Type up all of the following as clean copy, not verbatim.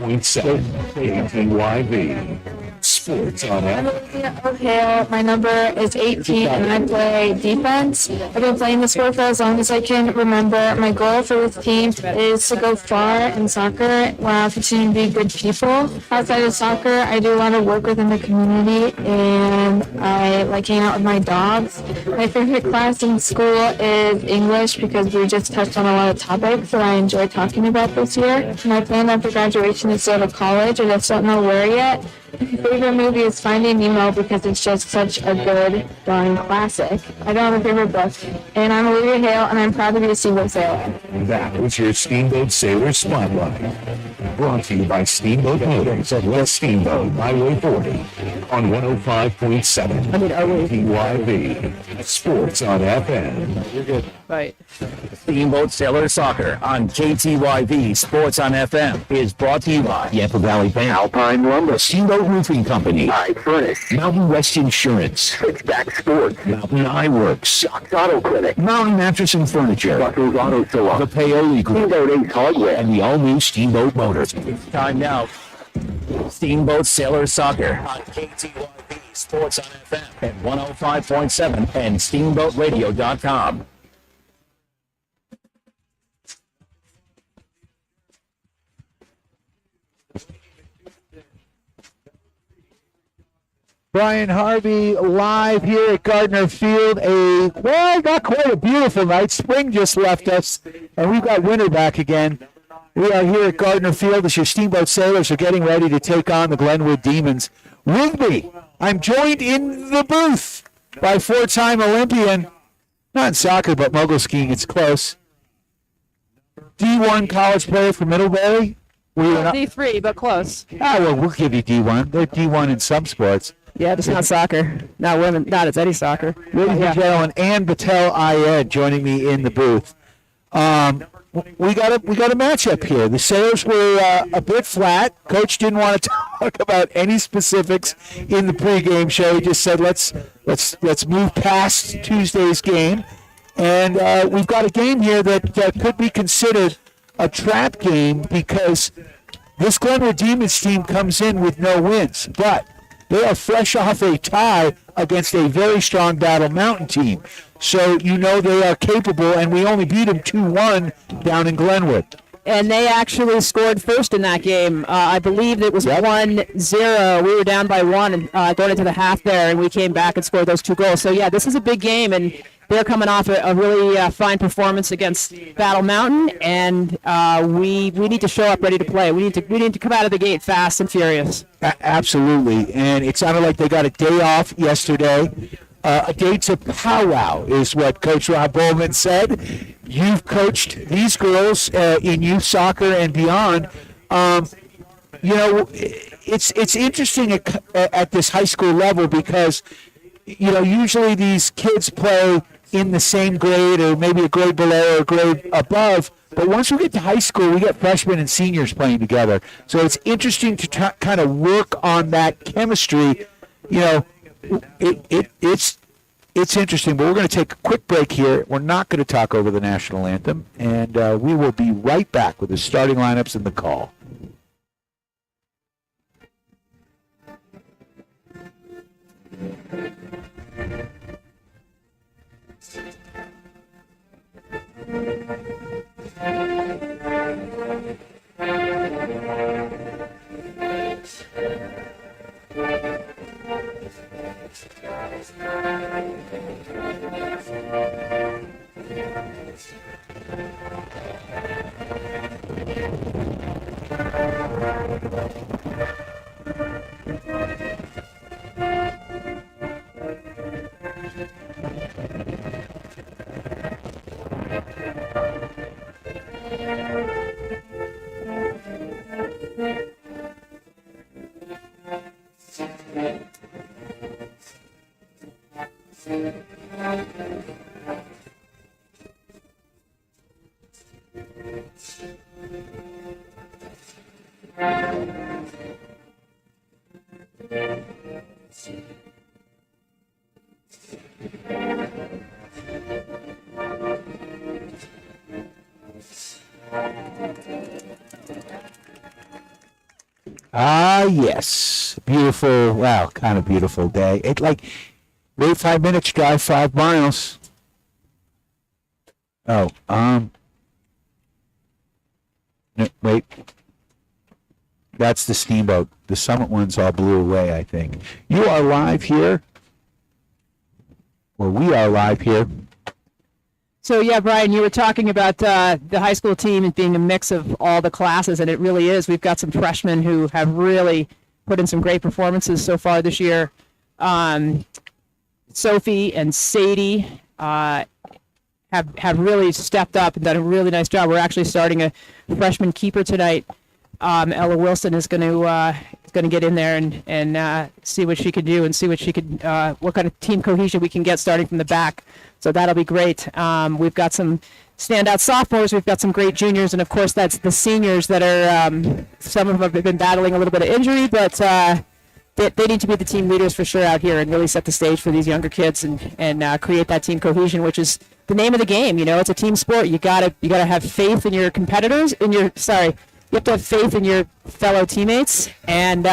KTYV Sports on I'm F. Olivia O'Hale. My number is 18 and I play defense. I've been playing the sport for as long as I can remember. My goal for this team is to go far in soccer while continuing to be good people. Outside of soccer, I do a lot of work within the community and I like hanging out with my dogs. My favorite class in school is English because we just touched on a lot of topics that I enjoy talking about this year. My plan after graduation is to go to college. I just don't know where yet. My favorite movie is Finding Nemo because it's just such a good, darn classic. I don't have a favorite book. And I'm Olivia Hale, and I'm proud to be a Steamboat sailor. That was your Steamboat Sailor Spotlight. Brought to you by Steamboat Motors at West Steamboat, Highway 40 on 105.7 KTYV Sports on FM. You're good. Right. Steamboat Sailor Soccer on KTYV Sports on FM is brought to you by Yampa Valley Bank, Alpine Lumber, Steamboat Roofing Company, I Furnish, Mountain West Insurance, Switchback Sports, Mountain Eye Works, Shock's Auto Clinic, Mountain Mattress and Furniture, Russell's Auto Store, the Paoli Group, Steamboat Ace Hardware, and the all-new Steamboat Motors. It's time now. Steamboat Sailor Soccer on KTYV Sports on FM at 105.7 and steamboatradio.com. Brian Harvey live here at Gardner Field. Not quite a beautiful night. Spring just left us, and we've got winter back again. We are here at Gardner Field as your Steamboat Sailors are getting ready to take on the Glenwood Demons. With me, I'm joined in the booth by four-time Olympian, not in soccer, but mogul skiing, it's close, D1 college player from Middlebury. D3, but close. Well, we'll give you D1. They're D1 in some sports. Yeah, just not soccer. Not women. Not it's any soccer. Ladies and gentlemen, Ann Battelle Ayed joining me in the booth. We got a matchup here. The Sailors were a bit flat. Coach didn't want to talk about any specifics in the pregame show. He just said let's move past Tuesday's game, and we've got a game here that could be considered a trap game because this Glenwood Demons team comes in with no wins, but they are fresh off a tie against a very strong Battle Mountain team. So you know they are capable, and we only beat them 2-1 down in Glenwood. And they actually scored first in that game. I believe it was 1-0. We were down by one going into the half there, and we came back and scored those two goals. So, yeah, this is a big game, and they're coming off a really fine performance against Battle Mountain, and we need to show up ready to play. We need to come out of the gate fast and furious. Absolutely, and it sounded like they got a day off yesterday. A day to powwow is what Coach Rob Bowman said. You've coached these girls in youth soccer and beyond. It's interesting at this high school level because, usually these kids play in the same grade or maybe a grade below or a grade above. But once we get to high school, we get freshmen and seniors playing together. So it's interesting to kind of work on that chemistry. It's interesting, but we're going to take a quick break here. We're not going to talk over the national anthem, and we will be right back with the starting lineups and the call. Yes. Beautiful, wow, kind of beautiful day. Wait 5 minutes, drive 5 miles. Oh, no, wait. That's the Steamboat. The Summit ones all blew away, I think. You are live here. Well, we are live here. So yeah, Brian, you were talking about the high school team as being a mix of all the classes, and it really is. We've got some freshmen who have really put in some great performances so far this year. Sophie and Sadie have really stepped up and done a really nice job. We're actually starting a freshman keeper tonight. Ella Wilson is going to get in there and see what she can do and see what kind of team cohesion we can get starting from the back. So that'll be great. We've got some standout sophomores. We've got some great juniors, and of course that's the seniors that are. Some of them have been battling a little bit of injury, but they need to be the team leaders for sure out here and really set the stage for these younger kids and create that team cohesion, which is the name of the game. You know, it's a team sport. You gotta have faith in your competitors. You have to have faith in your fellow teammates, and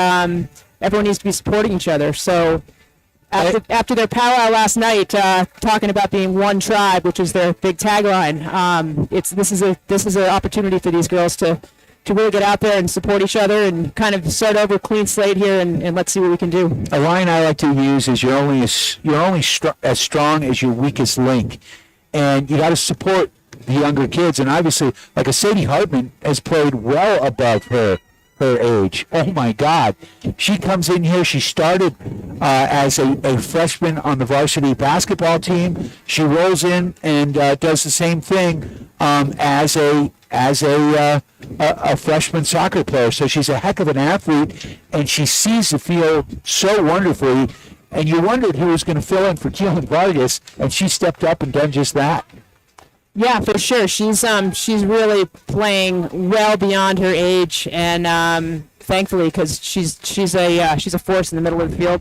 everyone needs to be supporting each other. So after their powwow last night, talking about being one tribe, which is their big tagline, this is an opportunity for these girls to really get out there and support each other and kind of start over clean slate here and let's see what we can do. A line I like to use is you're only as strong as your weakest link, and you got to support the younger kids. And obviously, like a Sadie Hartman has played well above her age. Oh my God, she comes in here. She started as a freshman on the varsity basketball team. She rolls in and does the same thing as a freshman soccer player. So she's a heck of an athlete, and she sees the field so wonderfully. And you wondered who was going to fill in for Keelan Vargas, and she stepped up and done just that. Yeah, for sure. She's really playing well beyond her age, and thankfully, because she's a force in the middle of the field.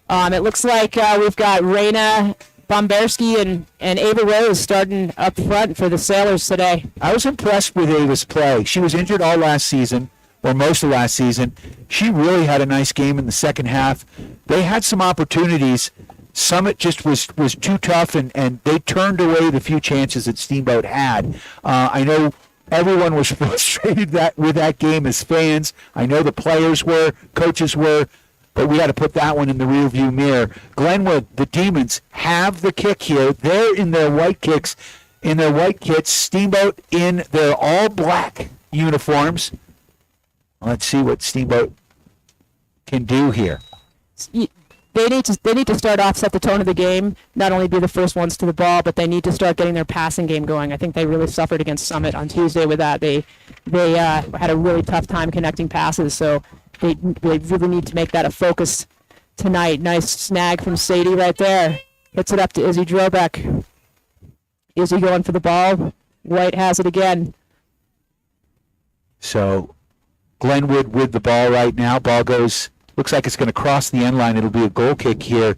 It looks like we've got Raina Bomberski and Ava Rose starting up front for the Sailors today. I was impressed with Ava's play. She was injured all last season, or most of last season. She really had a nice game in the second half. They had some opportunities. Summit just was too tough, and they turned away the few chances that Steamboat had. I know everyone was frustrated with that game as fans. I know the players were, coaches were, but we had to put that one in the rearview mirror. Glenwood, the Demons, have the kick here. They're in their white kits. Steamboat in their all-black uniforms. Let's see what Steamboat can do here. They need to start off, set the tone of the game, not only be the first ones to the ball, but they need to start getting their passing game going. I think they really suffered against Summit on Tuesday with that. They had a really tough time connecting passes, so they really need to make that a focus tonight. Nice snag from Sadie right there. Hits it up to Izzy Drobeck. Izzy going for the ball. White has it again. So Glenwood with the ball right now. Ball goes... Looks like it's going to cross the end line. It'll be a goal kick here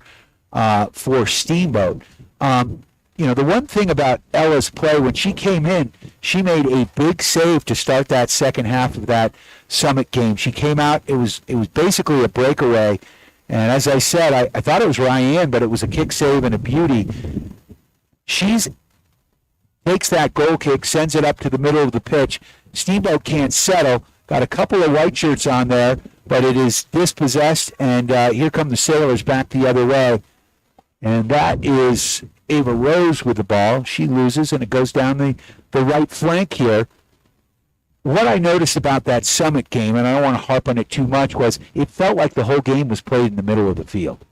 for Steamboat. The one thing about Ella's play, when she came in, she made a big save to start that second half of that Summit game. She came out. It was basically a breakaway. And as I said, I thought it was Ryan, but it was a kick save and a beauty. She takes that goal kick, sends it up to the middle of the pitch. Steamboat can't settle. Got a couple of white shirts on there, but it is dispossessed, and here come the Sailors back the other way. And that is Ava Rose with the ball. She loses, and it goes down the right flank here. What I noticed about that Summit game, and I don't want to harp on it too much, was it felt like the whole game was played in the middle of the field.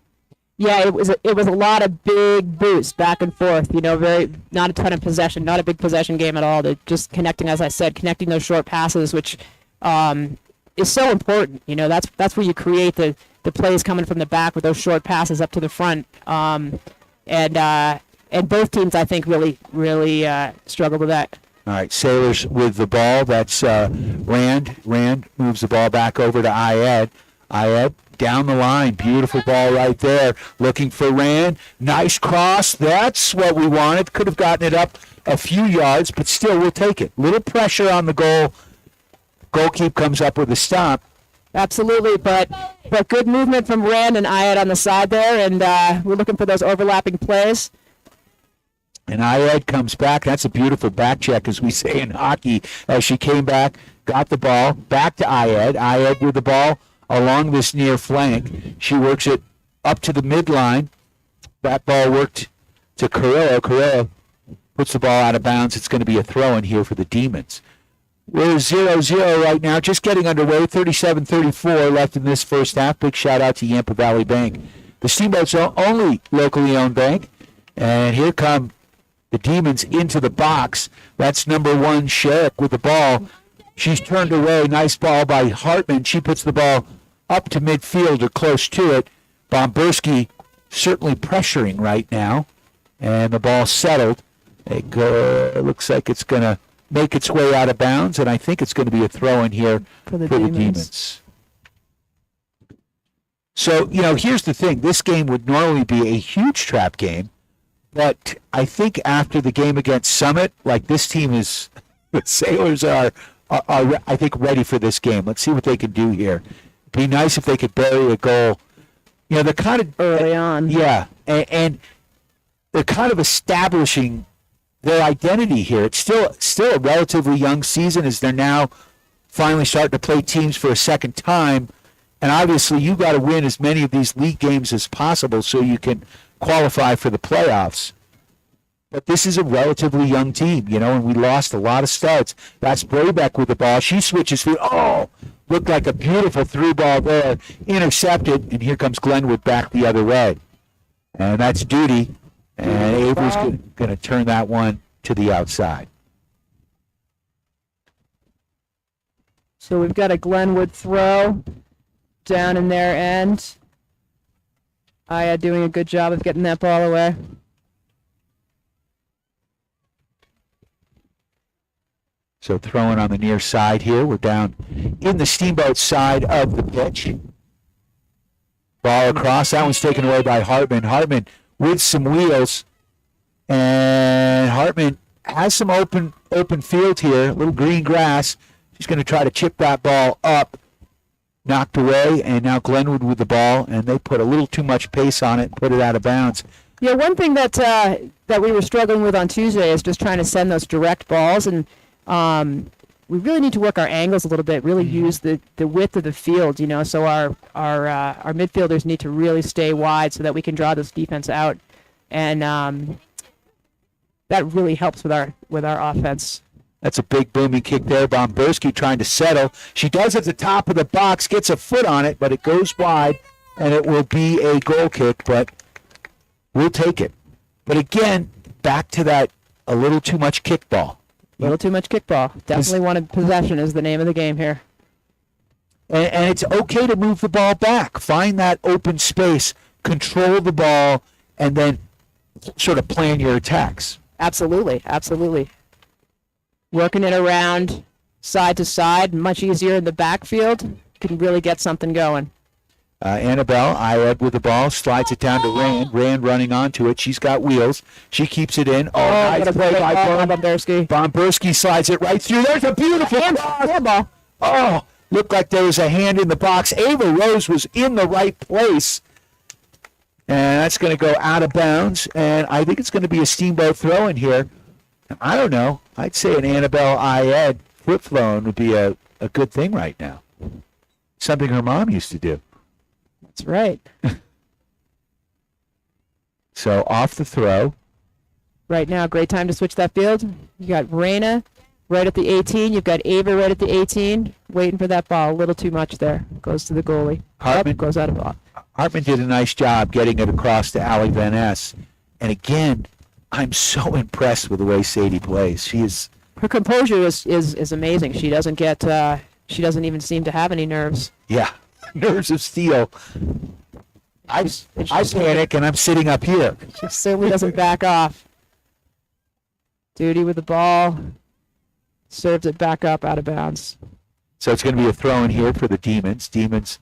Yeah, it was a lot of big boosts back and forth. Not a ton of possession, not a big possession game at all. They're just connecting, as I said, connecting those short passes, which is so important. That's where you create the plays coming from the back with those short passes up to the front. And both teams, I think, really struggle with that. All right, Sailors with the ball. That's Rand. Rand moves the ball back over to Ayed. Ayed down the line. Beautiful ball right there. Looking for Rand. Nice cross. That's what we wanted. Could have gotten it up a few yards, but still, we'll take it. Little pressure on the goal. Goalkeeper comes up with a stop. Absolutely, but good movement from Rand and Ayad on the side there, and we're looking for those overlapping plays. And Ayad comes back. That's a beautiful back check, as we say in hockey. As she came back, got the ball, back to Ayad. Ayad with the ball along this near flank. She works it up to the midline. That ball worked to Carrillo. Carrillo puts the ball out of bounds. It's going to be a throw in here for the Demons. We're 0-0 right now, just getting underway. 37-34 left in this first half. Big shout out to Yampa Valley Bank, the Steamboat's only locally owned bank. And here come the Demons into the box. That's number 1, Sherrick with the ball. She's turned away. Nice ball by Hartman. She puts the ball up to midfield or close to it. Bomberski certainly pressuring right now. And the ball settled. It looks like it's going to make its way out of bounds, and I think it's going to be a throw in here for the Demons. So, here's the thing. This game would normally be a huge trap game, but I think after the game against Summit, this team is, the Sailors are I think, ready for this game. Let's see what they can do here. It'd be nice if they could bury a goal. They're kind of early on. Yeah, and they're kind of establishing their identity here. It's still a relatively young season as they're now finally starting to play teams for a second time. And obviously, you've got to win as many of these league games as possible so you can qualify for the playoffs. But this is a relatively young team, and we lost a lot of studs. That's Brabeck with the ball. She switches through. Oh, looked like a beautiful through ball there. Intercepted, and here comes Glenwood back the other way. And that's Duty. And Avery's going to turn that one to the outside. So we've got a Glenwood throw down in their end. Aya doing a good job of getting that ball away. So throwing on the near side here. We're down in the Steamboat side of the pitch. Ball across. That one's taken away by Hartman. Hartman with some wheels. And Hartman has some open field here. A little green grass. She's going to try to chip that ball up. Knocked away. And now Glenwood with the ball. And they put a little too much pace on it. Put it out of bounds. Yeah, one thing that we were struggling with on Tuesday is just trying to send those direct balls. And we really need to work our angles a little bit, really use the width of the field, so our midfielders need to really stay wide so that we can draw this defense out. And that really helps with our offense. That's a big booming kick there. Bomberski trying to settle. She does at the top of the box, gets a foot on it, but it goes wide, and it will be a goal kick, but we'll take it. But again, back to that a little too much kickball. A little too much kickball. Definitely wanted possession is the name of the game here. And it's okay to move the ball back. Find that open space, control the ball, and then sort of plan your attacks. Absolutely, absolutely. Working it around side to side, much easier in the backfield. You can really get something going. Annabelle, Ired with the ball, slides it down to Rand. Rand running onto it. She's got wheels. She keeps it in. Oh, nice play by Bomberski. Bomberski slides it right through. There's a beautiful ball. Oh, looked like there was a hand in the box. Ava Rose was in the right place. And that's going to go out of bounds. And I think it's going to be a Steamboat throw in here. I don't know. I'd say an Annabelle Ayed flip throwing would be a good thing right now. Something her mom used to do. That's right. So off the throw. Right now, great time to switch that field. You got Raina right at the 18. You've got Ava right at the 18. Waiting for that ball. A little too much there. Goes to the goalie. Hartman goes out of box. Hartman did a nice job getting it across to Allie Van Ness. And again, I'm so impressed with the way Sadie plays. Her composure is amazing. She doesn't get. She doesn't even seem to have any nerves. Yeah. Nerves of steel. I panic and I'm sitting up here. She certainly doesn't back off. Duty with the ball. Serves it back up out of bounds. So it's going to be a throw in here for the Demons. Demons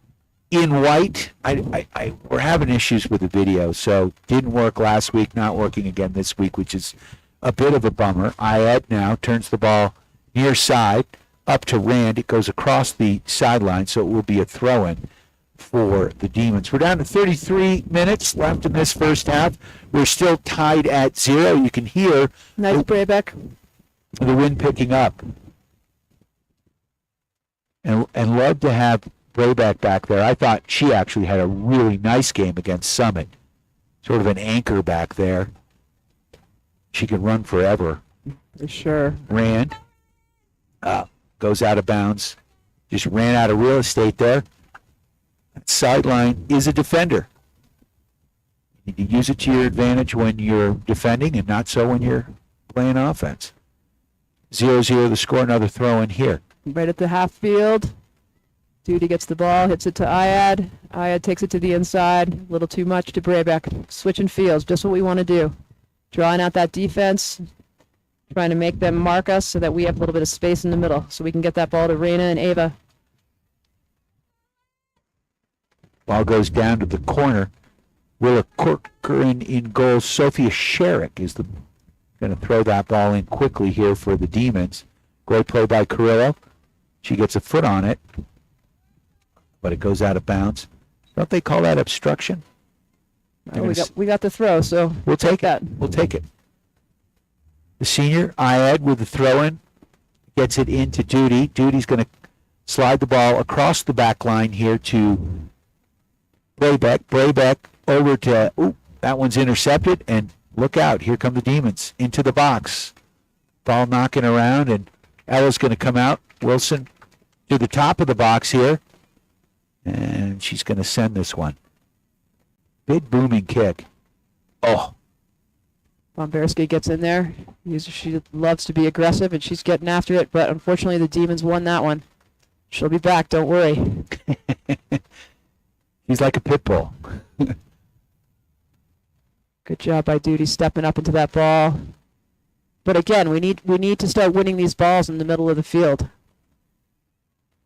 in white. We're having issues with the video, so didn't work last week, not working again this week, which is a bit of a bummer. Ayed now turns the ball near side. up to Rand. It goes across the sideline, so it will be a throw-in for the Demons. We're down to 33 minutes left in this first half. We're still tied at 0. You can hear Nice Braybeck. the wind picking up. And love to have Brayback back there. I thought she actually had a really nice game against Summit. Sort of an anchor back there. She can run forever. For sure. Rand goes out of bounds. Just ran out of real estate there. That sideline is a defender. You need to use it to your advantage when you're defending and not so when you're playing offense. 0-0 the score, another throw in here. Right at the half field. Duty gets the ball, hits it to Ayad. Ayad takes it to the inside. A little too much to Braybeck. Switching fields, just what we want to do. Drawing out that defense. Trying to make them mark us so that we have a little bit of space in the middle so we can get that ball to Raina and Ava. Ball goes down to the corner. Willa Corcoran in goal. Sophia Sherrick is going to throw that ball in quickly here for the Demons. Great play by Carrillo. She gets a foot on it, but it goes out of bounds. Don't they call that obstruction? We got the throw, so We'll take that. it. We'll take it. The senior, Ayad, with the throw-in, gets it into Duty. Duty's going to slide the ball across the back line here to Braybeck. Braybeck over to, that one's intercepted, and look out. Here come the Demons into the box. Ball knocking around, and Ella's going to come out. Wilson to the top of the box here, and she's going to send this one. Big booming kick. Oh. Bomberski gets in there. She loves to be aggressive, and she's getting after it, but unfortunately the Demons won that one. She'll be back, don't worry. He's like a pit bull. Good job by Duty stepping up into that ball. But again, we need to start winning these balls in the middle of the field.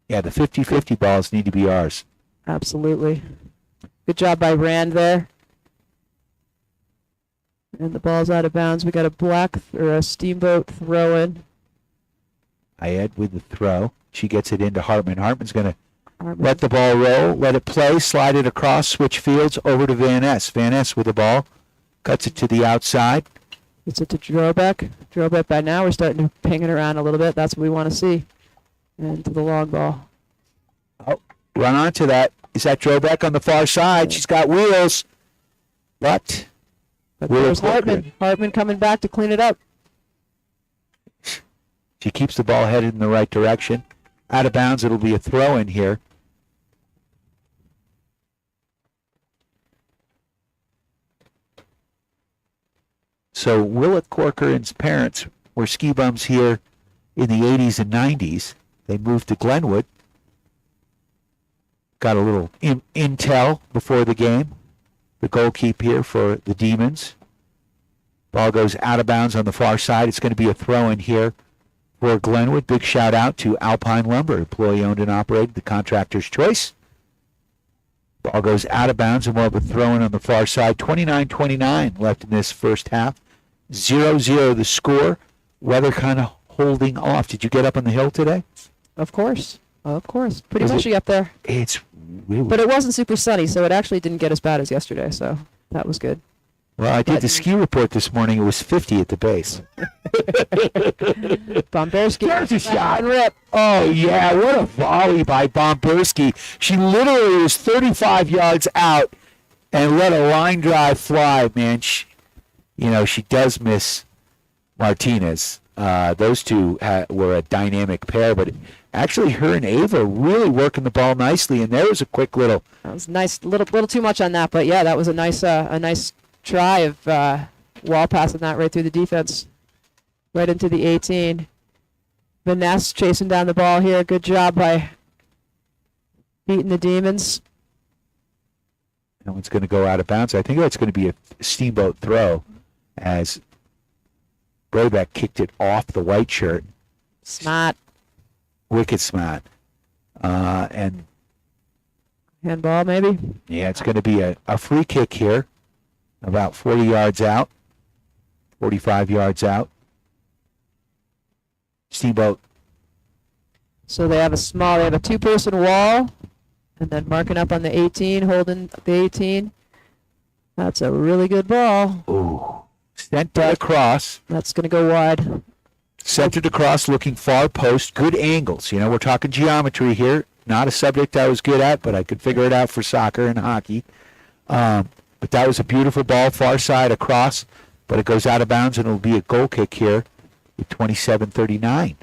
Yeah, the 50-50 balls need to be ours. Absolutely. Good job by Rand there. And the ball's out of bounds. We got a Steamboat throw in. Ayad with the throw. She gets it into Hartman. Hartman's going to let the ball roll, let it play, slide it across, switch fields over to Van Ness. Van Ness with the ball, cuts it to the outside. It's it to Drobeck. Drobeck by now we're starting to ping it around a little bit. That's what we want to see. And to the long ball. Oh, run onto that. Is that Drobeck on the far side? She's got wheels. But there's Hartman. Hartman coming back to clean it up. She keeps the ball headed in the right direction. Out of bounds, it'll be a throw in here. So Willett Corcoran's parents were ski bums here in the 80s and 90s. They moved to Glenwood. Got a little intel before the game. The goal keep here for the Demons. Ball goes out of bounds on the far side. It's going to be a throw in here for Glenwood. Big shout out to Alpine Lumber, employee owned and operated, the contractor's choice. Ball goes out of bounds and we'll have a throw in on the far side. 29-29 left in this first half. 0-0 the score. Weather kind of holding off. Did you get up on the hill today? Of course. Pretty mushy up there. It's really... But it wasn't super sunny, so it actually didn't get as bad as yesterday, so that was good. Well, I did the ski report this morning. It was 50 at the base. Bomberski. There's a shot. Rip. Oh, yeah. What a volley by Bomberski. She literally was 35 yards out and let a line drive fly, man. She does miss Martinez. Those two were a dynamic pair, but actually her and Ava really working the ball nicely, and there was a quick little... That was nice. Little too much on that, but yeah, that was a nice try of wall passing that right through the defense, right into the 18. Vanessa chasing down the ball here. Good job by beating the Demons. That one's going to go out of bounds. I think that's going to be a Steamboat throw as Braybeck kicked it off the white shirt. Smart. Wicked smart. And handball, maybe? Yeah, it's going to be a free kick here. About 40 yards out. 45 yards out. Steamboat So they have a two-person wall, and then marking up on the 18, holding the 18. That's a really good ball. Ooh. Sent across. That's going to go wide. Centered across, looking far post. Good angles. We're talking geometry here. Not a subject I was good at, but I could figure it out for soccer and hockey. But that was a beautiful ball, far side across, but it goes out of bounds, and it'll be a goal kick here with 27:39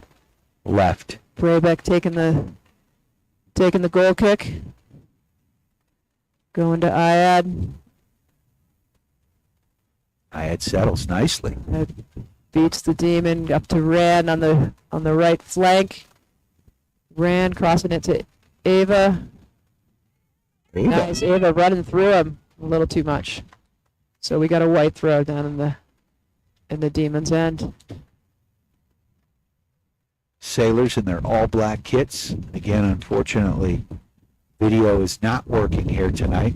left. Brabeck taking the goal kick. Going to Iad. Iad settles nicely. That beats the Demon up to Rand on the right flank. Rand crossing it to Ava. Nice, Ava running through him a little too much. So we got a white throw down in the Demon's end. Sailors in their all-black kits. Again, unfortunately, video is not working here tonight.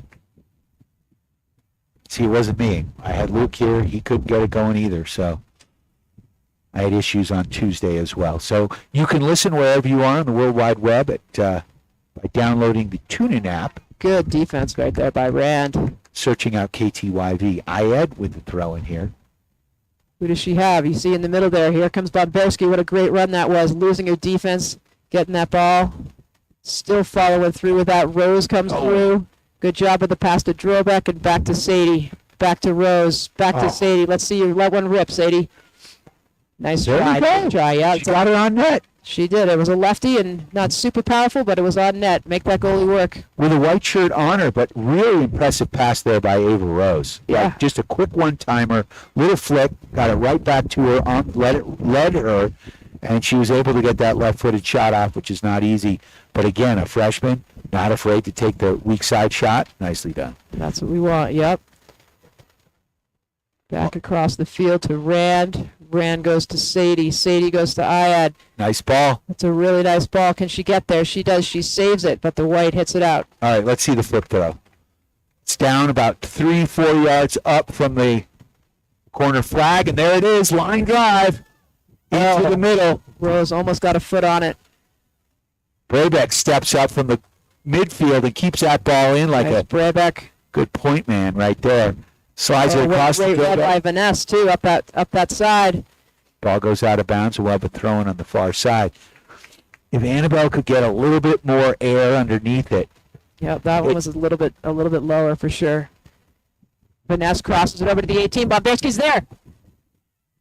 See, it wasn't me. I had Luke here. He couldn't get it going either, so I had issues on Tuesday as well. So you can listen wherever you are on the World Wide Web by downloading the TuneIn app. Good defense right there by Rand. Searching out KTYV. Iad with the throw in here. Who does she have? You see in the middle there. Here comes Bobberski. What a great run that was. Losing her defense, getting that ball. Still following through with that. Rose comes through. Good job with the pass to Drobeck and back to Sadie. Back to Rose. Back to Sadie. Let's see you let one rip, Sadie. Nice try. Good try. Yeah, She got it on net. she did. It was a lefty and not super powerful, but it was on net. Make that goalie work. With a white shirt on her, but really impressive pass there by Ava Rose. Yeah. Like just a quick one-timer, little flick, got it right back to her, led her, and she was able to get that left-footed shot off, which is not easy. But again, a freshman, not afraid to take the weak side shot. Nicely done. That's what we want. Yep. Back across the field to Rand. Rand goes to Sadie. Sadie goes to Iad. Nice ball. That's a really nice ball. Can she get there? She does. She saves it, but the white hits it out. All right, let's see the flip throw. It's down about 3-4 yards up from the corner flag, and there it is, line drive into the middle. Rose almost got a foot on it. Brabeck steps up from the midfield and keeps that ball in like Nice a Brabeck. good point man right there. Slides it Oh, across the great field. red by Vanessa too, up that side. Ball goes out of bounds, and we'll have a throw-in on the far side. If Annabelle could get a little bit more air underneath it. Yep, that one was a little bit lower for sure. Vanessa crosses it over to the 18. Bobrovsky's there.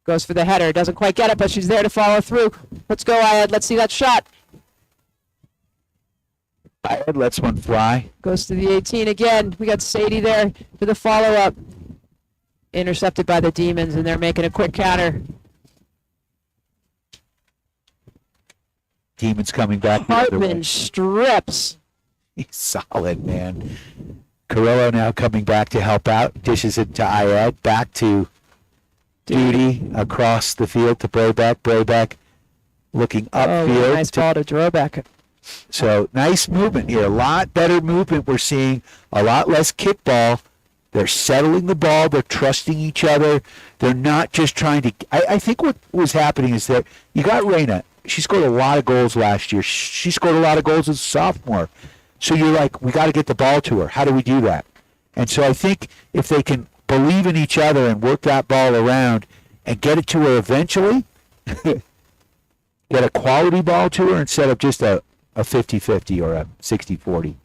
Goes for the header. Doesn't quite get it, but she's there to follow through. Let's go, Iad. Let's see that shot. Iad lets one fly. Goes to the 18 again. We got Sadie there for the follow-up. Intercepted by the Demons, and they're making a quick counter. Demons coming back. the other way. Hartman strips. He's solid, man. Carrillo now coming back to help out. Dishes it to Iad. Back to Duty across the field to Brabeck. Brabeck looking upfield. Nice ball to Drobeck. So nice movement here. A lot better movement we're seeing. A lot less kickball. They're settling the ball. They're trusting each other. They're not just trying to. I think what was happening is that you got Reyna. She scored a lot of goals last year. She scored a lot of goals as a sophomore. So you're like, we got to get the ball to her. How do we do that? And so I think if they can believe in each other and work that ball around and get it to her eventually, get a quality ball to her instead of just a 50-50 or a 60-40.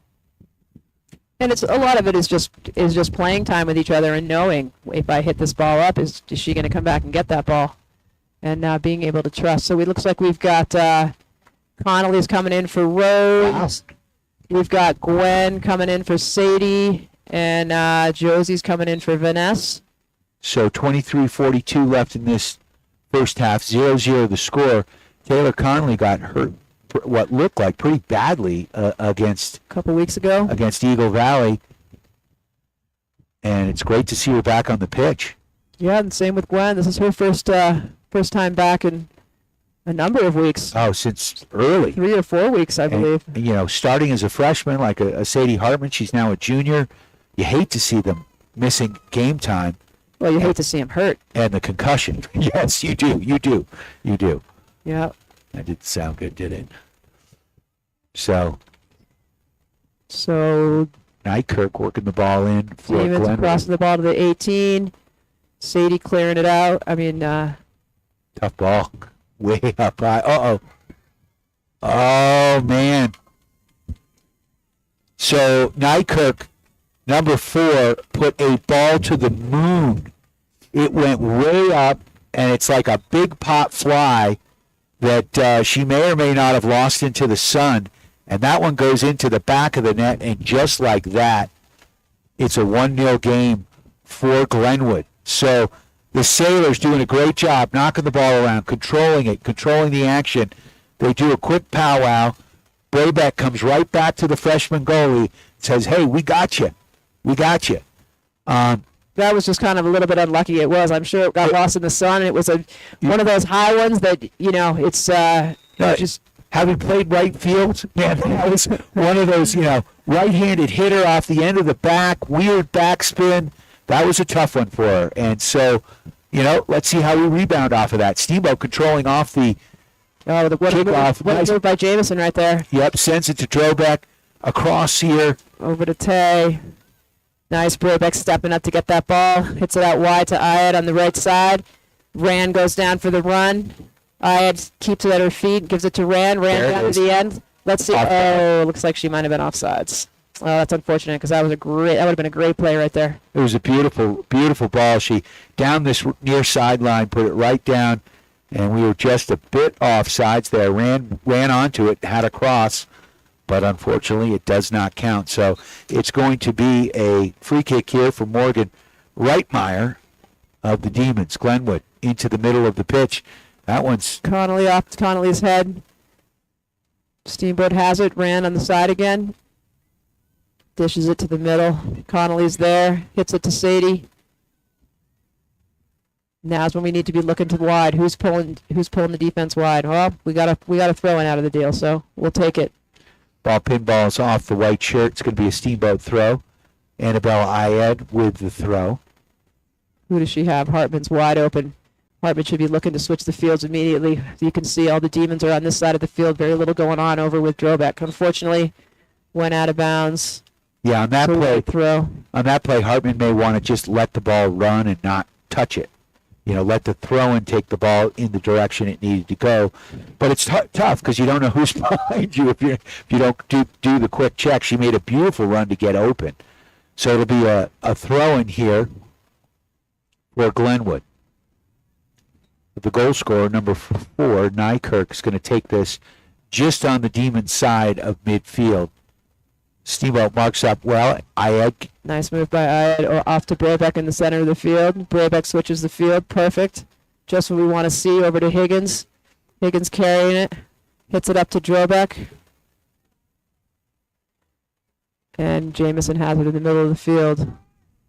And it's a lot of it is just playing time with each other and knowing if I hit this ball up, is she going to come back and get that ball, and being able to trust. So it looks like we've got Connolly's coming in for Rose. Wow. We've got Gwen coming in for Sadie, and Josie's coming in for Vanessa. So 23:42 left in this first half. 0-0 the score. Taylor Connolly got hurt what looked like pretty badly against A couple weeks ago. Eagle Valley. And it's great to see her back on the pitch. Yeah, and same with Gwen. This is her first time back in a number of weeks. Oh, since early. 3 or 4 weeks, I believe. And, starting as a freshman like a Sadie Hartman, she's now a junior. You hate to see them missing game time. Well, you hate to see him hurt. And the concussion. Yes, you do. You do. Yeah. That didn't sound good, did it? So So Nykirk working the ball in for Demons Glenwood. crossing the ball to the 18. Sadie clearing it out. I mean, Tough ball. Way up high. Uh-oh. Oh, man. So Nykirk, number 4, put a ball to the moon. It went way up, and it's like a big pop fly that she may or may not have lost into the sun. And that one goes into the back of the net, and just like that, it's a 1-0 game for Glenwood. So the Sailors doing a great job knocking the ball around, controlling it, controlling the action. They do a quick powwow. Braybeck comes right back to the freshman goalie, says, hey, we got you. We got you. that was just kind of a little bit unlucky. It was. I'm sure it got lost in the sun. It was one of those high ones that, it's just. Having played right field, man, that was one of those, right-handed hitter off the end of the back, weird backspin. That was a tough one for her. And so, let's see how we rebound off of that. Steamboat controlling off the kickoff. What move by Jamison right there. Yep, sends it to Drobeck. Across here. Over to Tay. Nice. Brobeck stepping up to get that ball. Hits it out wide to Ayad on the right side. Rand goes down for the run. Ayad keeps it at her feet, gives it to Rand. Rand down to the end. Let's see. Oh, looks like she might have been offsides. Oh, that's unfortunate because that would have been a great play right there. It was a beautiful, beautiful ball. She down this near sideline, put it right down, and we were just a bit offsides there. Ran onto it, had a cross, but unfortunately it does not count. So it's going to be a free kick here for Morgan Reitmeyer of the Demons. Glenwood into the middle of the pitch. That one's Connolly off to Connolly's head. Steamboat has it. Rand on the side again. Dishes it to the middle. Connolly's there. Hits it to Sadie. Now's when we need to be looking to wide. Who's pulling the defense wide? Well, we got a throw in out of the deal, so we'll take it. ball pinballs off the white shirt. It's going to be a Steamboat throw. Annabelle Ayed with the throw. Who does she have? Hartman's wide open. Hartman should be looking to switch the fields immediately. You can see all the Demons are on this side of the field. Very little going on over with Drobeck. Unfortunately, went out of bounds. Yeah, on that play, throw. On that play, Hartman may want to just let the ball run and not touch it. Let the throw-in take the ball in the direction it needed to go. But it's tough because you don't know who's behind you if you don't do the quick check. She made a beautiful run to get open. So it'll be a throw-in here for Glenwood. The goal scorer, number 4, Nykirk, is going to take this just on the Demon side of midfield. Steamboat marks up well. Ayed. Nice move by Ayed. Off to Braybeck in the center of the field. Braybeck switches the field. Perfect. Just what we want to see. Over to Higgins. Higgins carrying it. Hits it up to Drobeck. And Jamison has it in the middle of the field.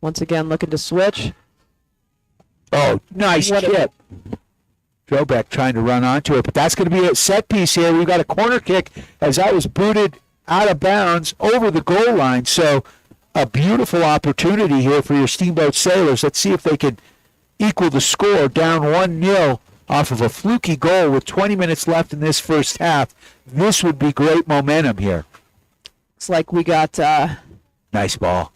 Once again, looking to switch. Oh, nice chip. Drobeck trying to run onto it, but that's going to be a set piece here. We've got a corner kick as I was booted out of bounds over the goal line. So a beautiful opportunity here for your Steamboat Sailors. Let's see if they can equal the score, down 1-0 off of a fluky goal with 20 minutes left in this first half. This would be great momentum here. Looks like we got... Nice ball.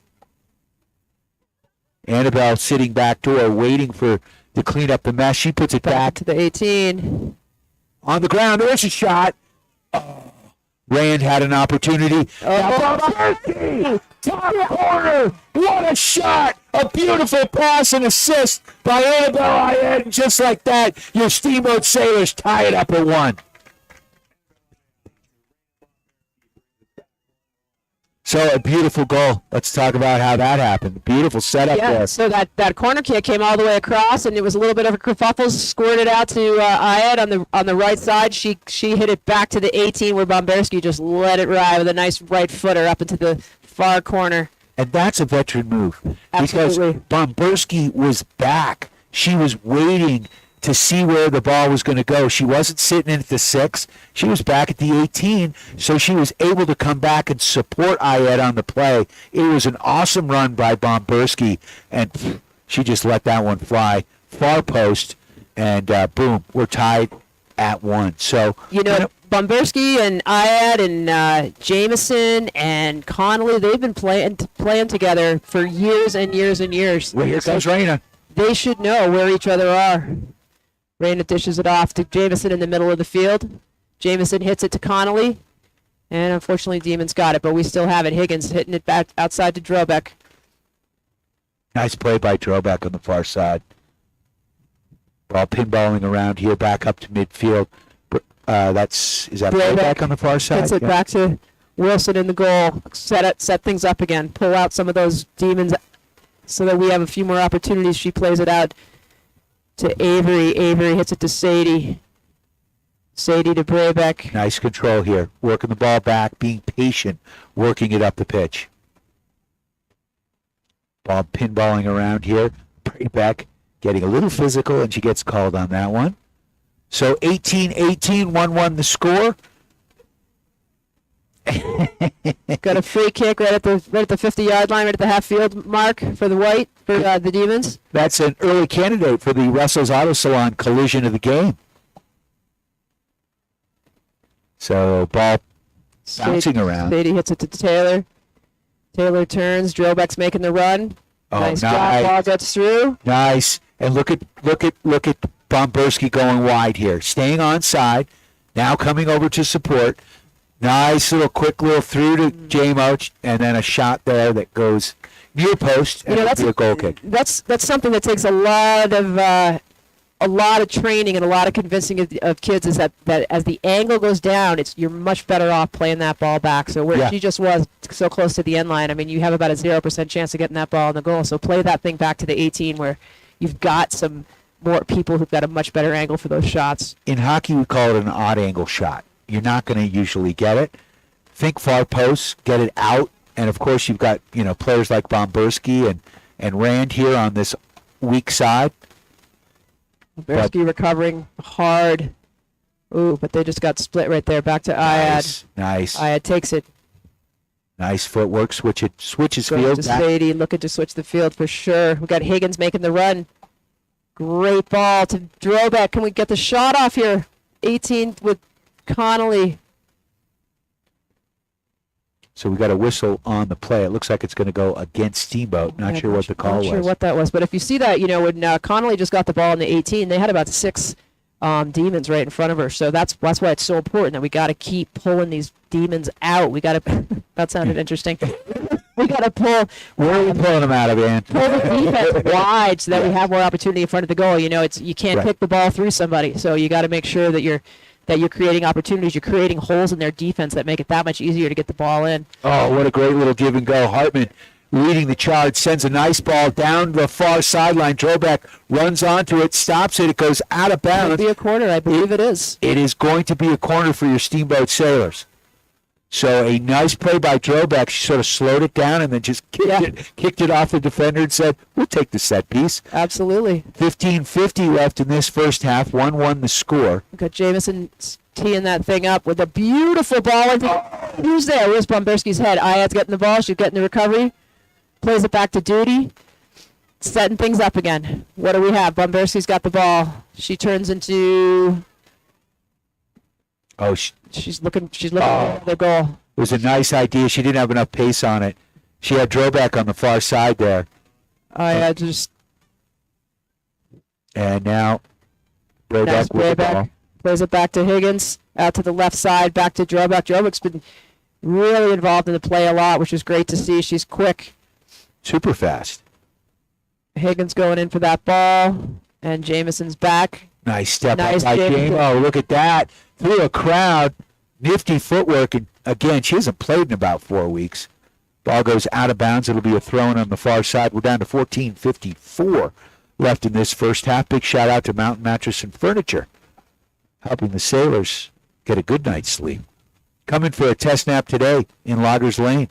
Annabelle sitting back door waiting to clean up the mess. She puts it back to the 18. On the ground. There's a shot. Oh. Rand had an opportunity. Top corner. What a shot. A beautiful pass and assist by Annabelle Ayed. Just like that, your Steamboat Sailors tie it up at 1. So a beautiful goal. Let's talk about how that happened. Beautiful setup there. So that corner kick came all the way across, and it was a little bit of a kerfuffle. Scored it out to Ayed on the right side. She hit it back to the 18, where Bomberski just let it ride with a nice right footer up into the far corner. And that's a veteran move. Absolutely. Because Bomberski was back. She was waiting to see where the ball was going to go. She wasn't sitting in at the 6. She was back at the 18, so she was able to come back and support Ayed on the play. It was an awesome run by Bomberski, and she just let that one fly. Far post, and boom, we're tied at 1. So Bomberski and Ayad and Jameson and Connolly, they've been playing together for years and years and years. Well, here comes Raina. They should know where each other are. Raina dishes it off to Jameson in the middle of the field. Jameson hits it to Connolly. And unfortunately, Demons got it, but we still have it. Higgins hitting it back outside to Drobeck. Nice play by Drobeck on the far side. Ball pinballing around here, back up to midfield. Is that Drobeck on the far side? Hits it back to Wilson in the goal. Set things up again. Pull out some of those Demons so that we have a few more opportunities. She plays it out to Avery. Avery hits it to Sadie. Sadie to Brabeck. Nice control here. Working the ball back, being patient, working it up the pitch. Ball pinballing around here. Brabeck getting a little physical, and she gets called on that one. So 18-18, 1-1 the score. Got a free kick right at the 50-yard line, right at the half-field mark for the Demons. That's an early candidate for the Russell's Auto Salon collision of the game. So ball bouncing around. Sadie hits it to Taylor. Taylor turns. Drobeck's making the run. Nice drop. Ball gets through. Nice. And look at Bomberski going wide here. Staying on side. Now coming over to support. Nice quick little through to J-Mo, and then a shot there that goes near post, and that's a goal kick. That's something that takes a lot of training and a lot of convincing of kids, is that as the angle goes down, you're much better off playing that ball back. So where she just was so close to the end line, I mean, you have about a 0% chance of getting that ball in the goal. So play that thing back to the 18 where you've got some more people who've got a much better angle for those shots. In hockey, we call it an odd angle shot. You're not going to usually get it. Think far post, get it out, and of course you've got players like Bomberski and Rand here on this weak side. Bomberski recovering hard. Ooh, but they just got split right there. Back to Ayad. Nice. Ayad takes it. Nice footwork. Switches Going field. To Sadie, looking to switch the field for sure. We got Higgins making the run. Great ball to Drobeck. Can we get the shot off here? 18 with Connolly. So we got a whistle on the play. It looks like it's going to go against Steamboat. Not sure what the call was. Not sure what that was. But if you see that, when Connolly just got the ball in the 18, they had about 6 Demons right in front of her. So that's why it's so important that we got to keep pulling these Demons out. We got to. That sounded interesting. We got to pull. Where are we pulling them out of, Ann? Pull the defense wide so that we have more opportunity in front of the goal. You can't pick the ball through somebody. So you got to make sure that you're creating opportunities, you're creating holes in their defense that make it that much easier to get the ball in. Oh, what a great little give and go. Hartman leading the charge, sends a nice ball down the far sideline. Drobeck runs onto it, stops it, it goes out of bounds. It'll be a corner, I believe it is. It is going to be a corner for your Steamboat Sailors. So a nice play by Drobeck. She sort of slowed it down and then just kicked it off the defender and said, we'll take the set piece. Absolutely. 15:50 left in this first half. 1-1 the score. We've got Jameson teeing that thing up with a beautiful ball. Who's there? Where's Bomberski's head? Ayad's getting the ball. She's getting the recovery. Plays it back to Duty. Setting things up again. What do we have? Bomberski's got the ball. She turns into... Oh, she's looking at the goal. It was a nice idea. She didn't have enough pace on it. She had Drobeck on the far side there. And now Drobeck with the ball. Plays it back to Higgins, out to the left side, back to Drobeck. Drobeck's been really involved in the play a lot, which is great to see. She's quick. Super fast. Higgins going in for that ball, and Jameson's back. Nice step up by James. Oh, look at that. Through a crowd. Nifty footwork. And again, she hasn't played in about 4 weeks. Ball goes out of bounds. It'll be a throw-in on the far side. We're down to 14:54 left in this first half. Big shout out to Mountain Mattress and Furniture, helping the Sailors get a good night's sleep. Coming for a test nap today in Loggers Lane.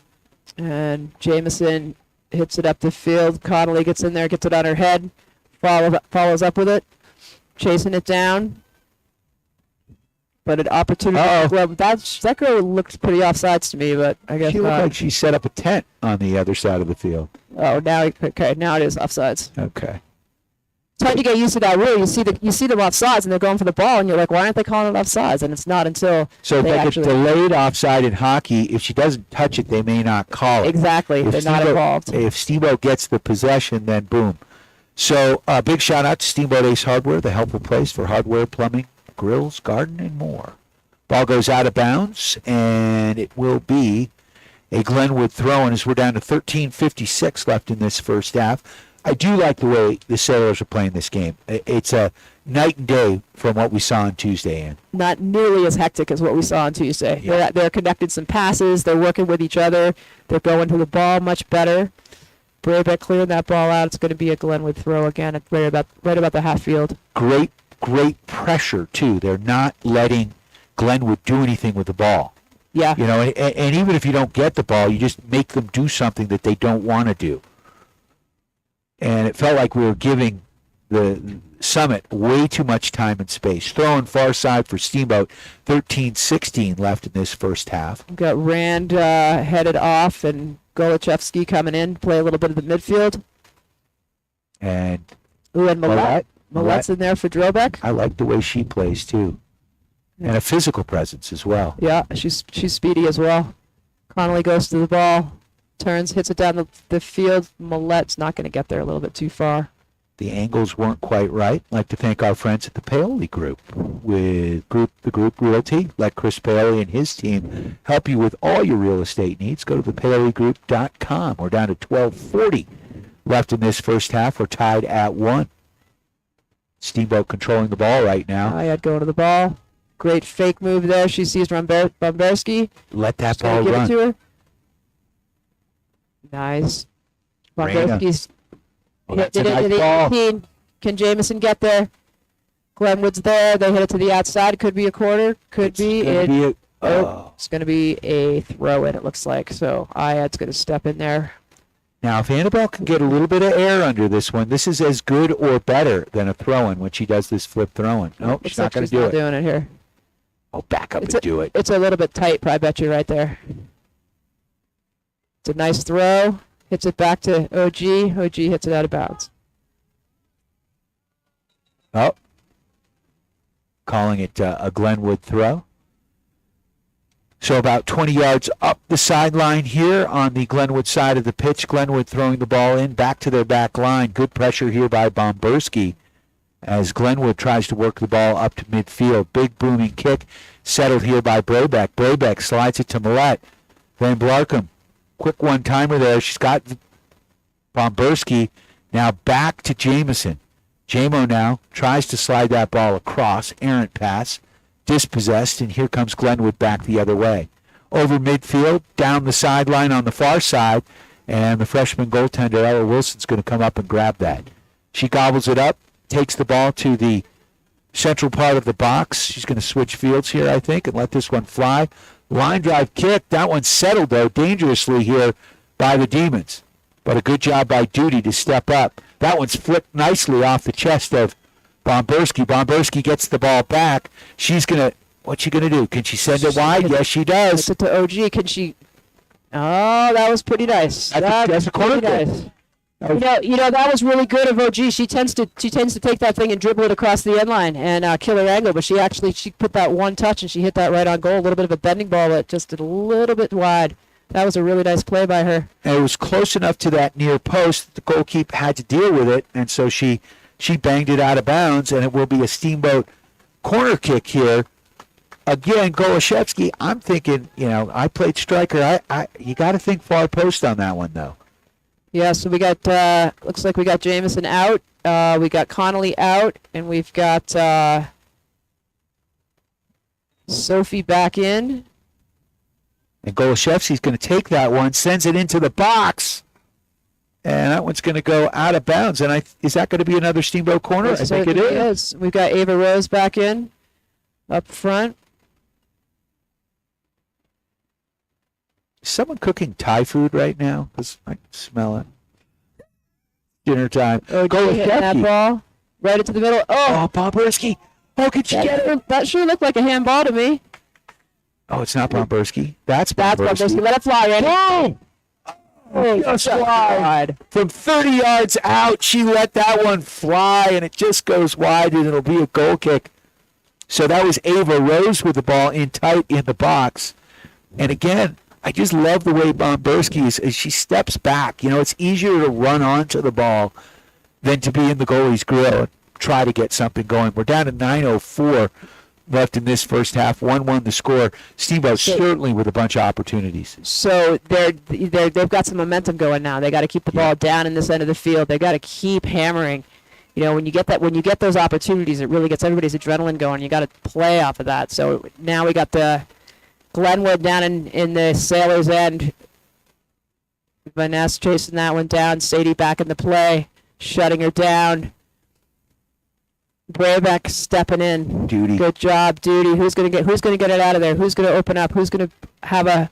And Jameson hits it up the field. Connolly gets in there, gets it on her head, follows up with it, chasing it down. But an opportunity. That girl looks pretty offsides to me, but I guess she looked like she set up a tent on the other side of the field. Oh, now it is offsides. Okay. It's hard to get used to that rule. You see them offsides, and they're going for the ball, and you're like, why aren't they calling it offsides? And it's not until So they if actually... a delayed offside in hockey, if she doesn't touch it, they may not call it. Exactly. If They're not involved. If Steamboat gets the possession, then boom. So big shout out to Steamboat Ace Hardware, the helpful place for hardware, plumbing, grills, garden, and more. Ball goes out of bounds, and it will be a Glenwood throw-in as we're down to 13:56 left in this first half. I do like the way the Sailors are playing this game. It's a night and day from what we saw on Tuesday, Ann. Not nearly as hectic as what we saw on Tuesday. Yeah. They're connected some passes. They're working with each other. They're going to the ball much better. Brabeck clearing that ball out. It's going to be a Glenwood throw again at right about the half field. Great pressure, too. They're not letting Glenwood do anything with the ball. Yeah. You know, and even if you don't get the ball, you just make them do something that they don't want to do. And it felt like we were giving the Summit way too much time and space. Throwing far side for Steamboat, 13:16 left in this first half. We've got Rand headed off and Golichevsky coming in to play a little bit of the midfield. And Ooh, and Millette. Millette's in there for Drobeck. I like the way she plays, too. And a physical presence as well. Yeah, she's speedy as well. Connolly goes to the ball, turns, hits it down the field. Millette's not going to get there, a little bit too far. The angles weren't quite right. I'd like to thank our friends at the Paoli Group. With the Group Realty, let Chris Paoli and his team help you with all your real estate needs. Go to thepaoligroup.com. We're down to 12:40 left in this first half. We're tied at 1. Steamboat controlling the ball right now. Ayad going to the ball. Great fake move there. She sees Bomberski. Let that Just gonna ball give run. it to her. Nice. Bomberski's That's hit a it nice to the ball. 18. Can Jameson get there? Glenwood's there. They hit it to the outside. Could be a quarter. Could be. It's going to be a throw in, it looks like. So Ayad's going to step in there. Now, if Annabelle can get a little bit of air under this one, this is as good or better than a throw-in when she does this flip throw-in. Nope, she's not going to do it. Doing it here. Oh, back up and do it. It's a little bit tight, I bet you, right there. It's a nice throw. Hits it back to OG. OG hits it out of bounds. Oh. Calling it a Glenwood throw. So about 20 yards up the sideline here on the Glenwood side of the pitch. Glenwood throwing the ball in back to their back line. Good pressure here by Bomberski as Glenwood tries to work the ball up to midfield. Big booming kick settled here by Brabeck. Brabeck slides it to Millette. Van Blarkham, quick one-timer there. She's got Bomberski. Now back to Jameson. Jamo now tries to slide that ball across. Errant pass. Dispossessed, and here comes Glenwood back the other way. Over midfield, down the sideline on the far side, and the freshman goaltender, Ella Wilson's going to come up and grab that. She gobbles it up, takes the ball to the central part of the box. She's going to switch fields here, I think, and let this one fly. Line drive kick. That one's settled, though, dangerously here by the Demons. But a good job by Duty to step up. That one's flipped nicely off the chest of Bomberski. Bomberski gets the ball back. She's going to, what's she going to do? Can she send it wide? Yes, she does. Hits it to OG. Can she? Oh, that was pretty nice. That's a corner pretty nice. You know that was really good of OG. She tends to take that thing and dribble it across the end line and kill her angle. But she put that one touch and she hit that right on goal. A little bit of a bending ball, but just a little bit wide. That was a really nice play by her. And it was close enough to that near post that the goalkeeper had to deal with it, and so she banged it out of bounds, and it will be a Steamboat corner kick here. Again, Golichevsky, I'm thinking, I played striker. You got to think far post on that one, though. Yeah, so we got, looks like we got Jameson out. We got Connolly out, and we've got Sophie back in. And Golichevsky's going to take that one, sends it into the box. And that one's going to go out of bounds. And is that going to be another Steamboat corner? I think it is. We've got Ava Rose back in, up front. Is someone cooking Thai food right now? Because I can smell it. Dinner time. Go hitting that ball right into the middle. Oh, Bomberski. How could she get it? That sure looked like a handball to me. Oh, it's not Bomberski. That's Bomberski. Let it fly, Randy. Oh! just wide. From 30 yards out, she let that one fly, and it just goes wide, and it'll be a goal kick. So that was Ava Rose with the ball in tight in the box. And again, I just love the way Bomberski is as she steps back. You know, it's easier to run onto the ball than to be in the goalie's grill and try to get something going. We're down to 9:04 left in this first half. 1-1 the score. Steamboat certainly with a bunch of opportunities. So they've got some momentum going now. They got to keep the ball down in this end of the field. They got to keep hammering. You know, when you get those opportunities, it really gets everybody's adrenaline going. You got to play off of that. So now we got the Glenwood down in the Sailors' end. Vanessa chasing that one down. Sadie back in the play, shutting her down. Braybeck stepping in. Duty. Good job, Duty. Who's gonna get it out of there? Who's gonna open up? Who's gonna have a?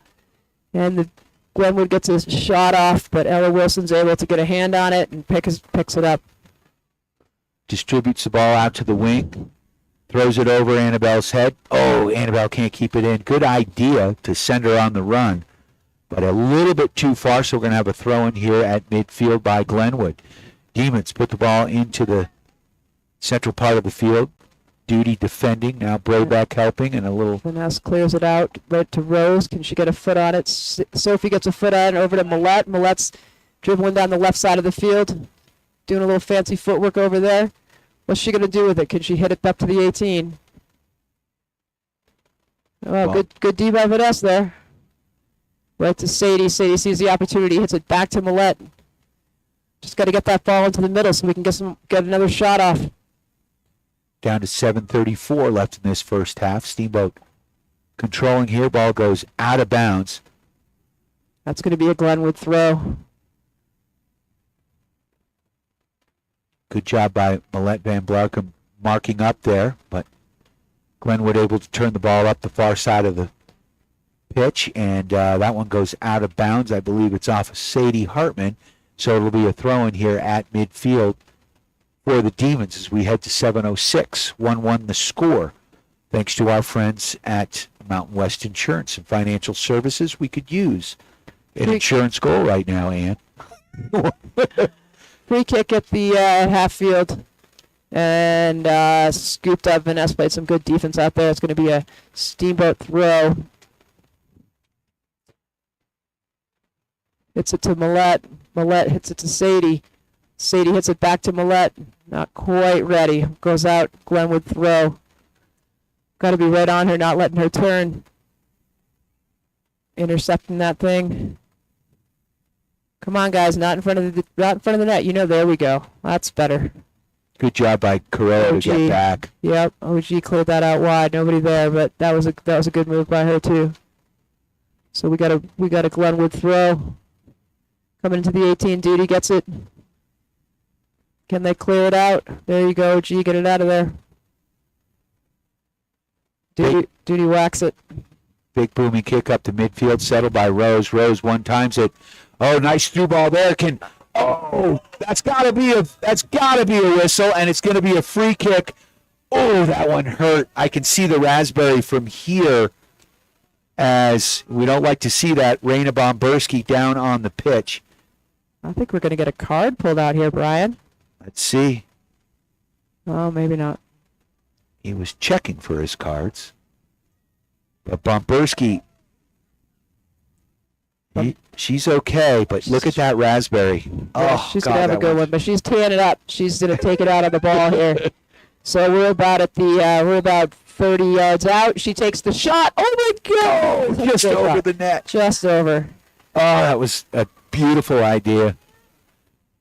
And the Glenwood gets a shot off, but Ella Wilson's able to get a hand on it and picks it up. Distributes the ball out to the wing. Throws it over Annabelle's head. Oh, Annabelle can't keep it in. Good idea to send her on the run, but a little bit too far, so we're going to have a throw-in here at midfield by Glenwood. Demons put the ball into the central part of the field. Duty defending. Now Brayback helping, and a little... Vanessa clears it out right to Rose. Can she get a foot on it? Sophie gets a foot on it over to Millette. Millette's dribbling down the left side of the field, doing a little fancy footwork over there. What's she going to do with it? Can she hit it up to the 18? Oh, well, good D by Vanessa there. Right to Sadie. Sadie sees the opportunity, hits it back to Millette. Just got to get that ball into the middle so we can get another shot off. Down to 7:34 left in this first half. Steamboat controlling here. Ball goes out of bounds. That's going to be a Glenwood throw. Good job by Millette Van Blarkum marking up there, but Glenwood able to turn the ball up the far side of the pitch, and that one goes out of bounds. I believe it's off of Sadie Hartman, so it'll be a throw-in here at midfield for the Demons as we head to 7:06. 1-1 the score, thanks to our friends at Mountain West Insurance and Financial Services. We could use an insurance goal right now, Ann. Free kick at the half field, and scooped up. Vanessa played some good defense out there. It's going to be a Steamboat throw. Hits it to Millette. Millette hits it to Sadie. Sadie hits it back to Millette. Not quite ready. Goes out. Glenwood throw. Got to be right on her, not letting her turn. Intercepting that thing. Come on, guys! Not in front of the net. You know, there we go. That's better. Good job by Carrera to get back. Yep, OG cleared that out wide. Nobody there, but that was a good move by her too. So we got a Glenwood throw coming into the 18. Duty gets it. Can they clear it out? There you go, OG. Get it out of there. Duty whacks it. Big booming kick up to midfield, settled by Rose. Rose one times it. Oh, nice through ball there. That's gotta be a whistle, and it's gonna be a free kick. Oh, that one hurt. I can see the raspberry from here, as we don't like to see that. Raina Bomberski down on the pitch. I think we're gonna get a card pulled out here, Brian. Let's see. Oh, maybe not. He was checking for his cards, but Bomberski. She's okay, but look at that raspberry. Yeah, she's going to have a good one, but she's teeing it up. She's going to take it out of the ball here. So we're about 30 yards out. She takes the shot. Oh, my God! Just over the net. Just over. Oh, that was a beautiful idea.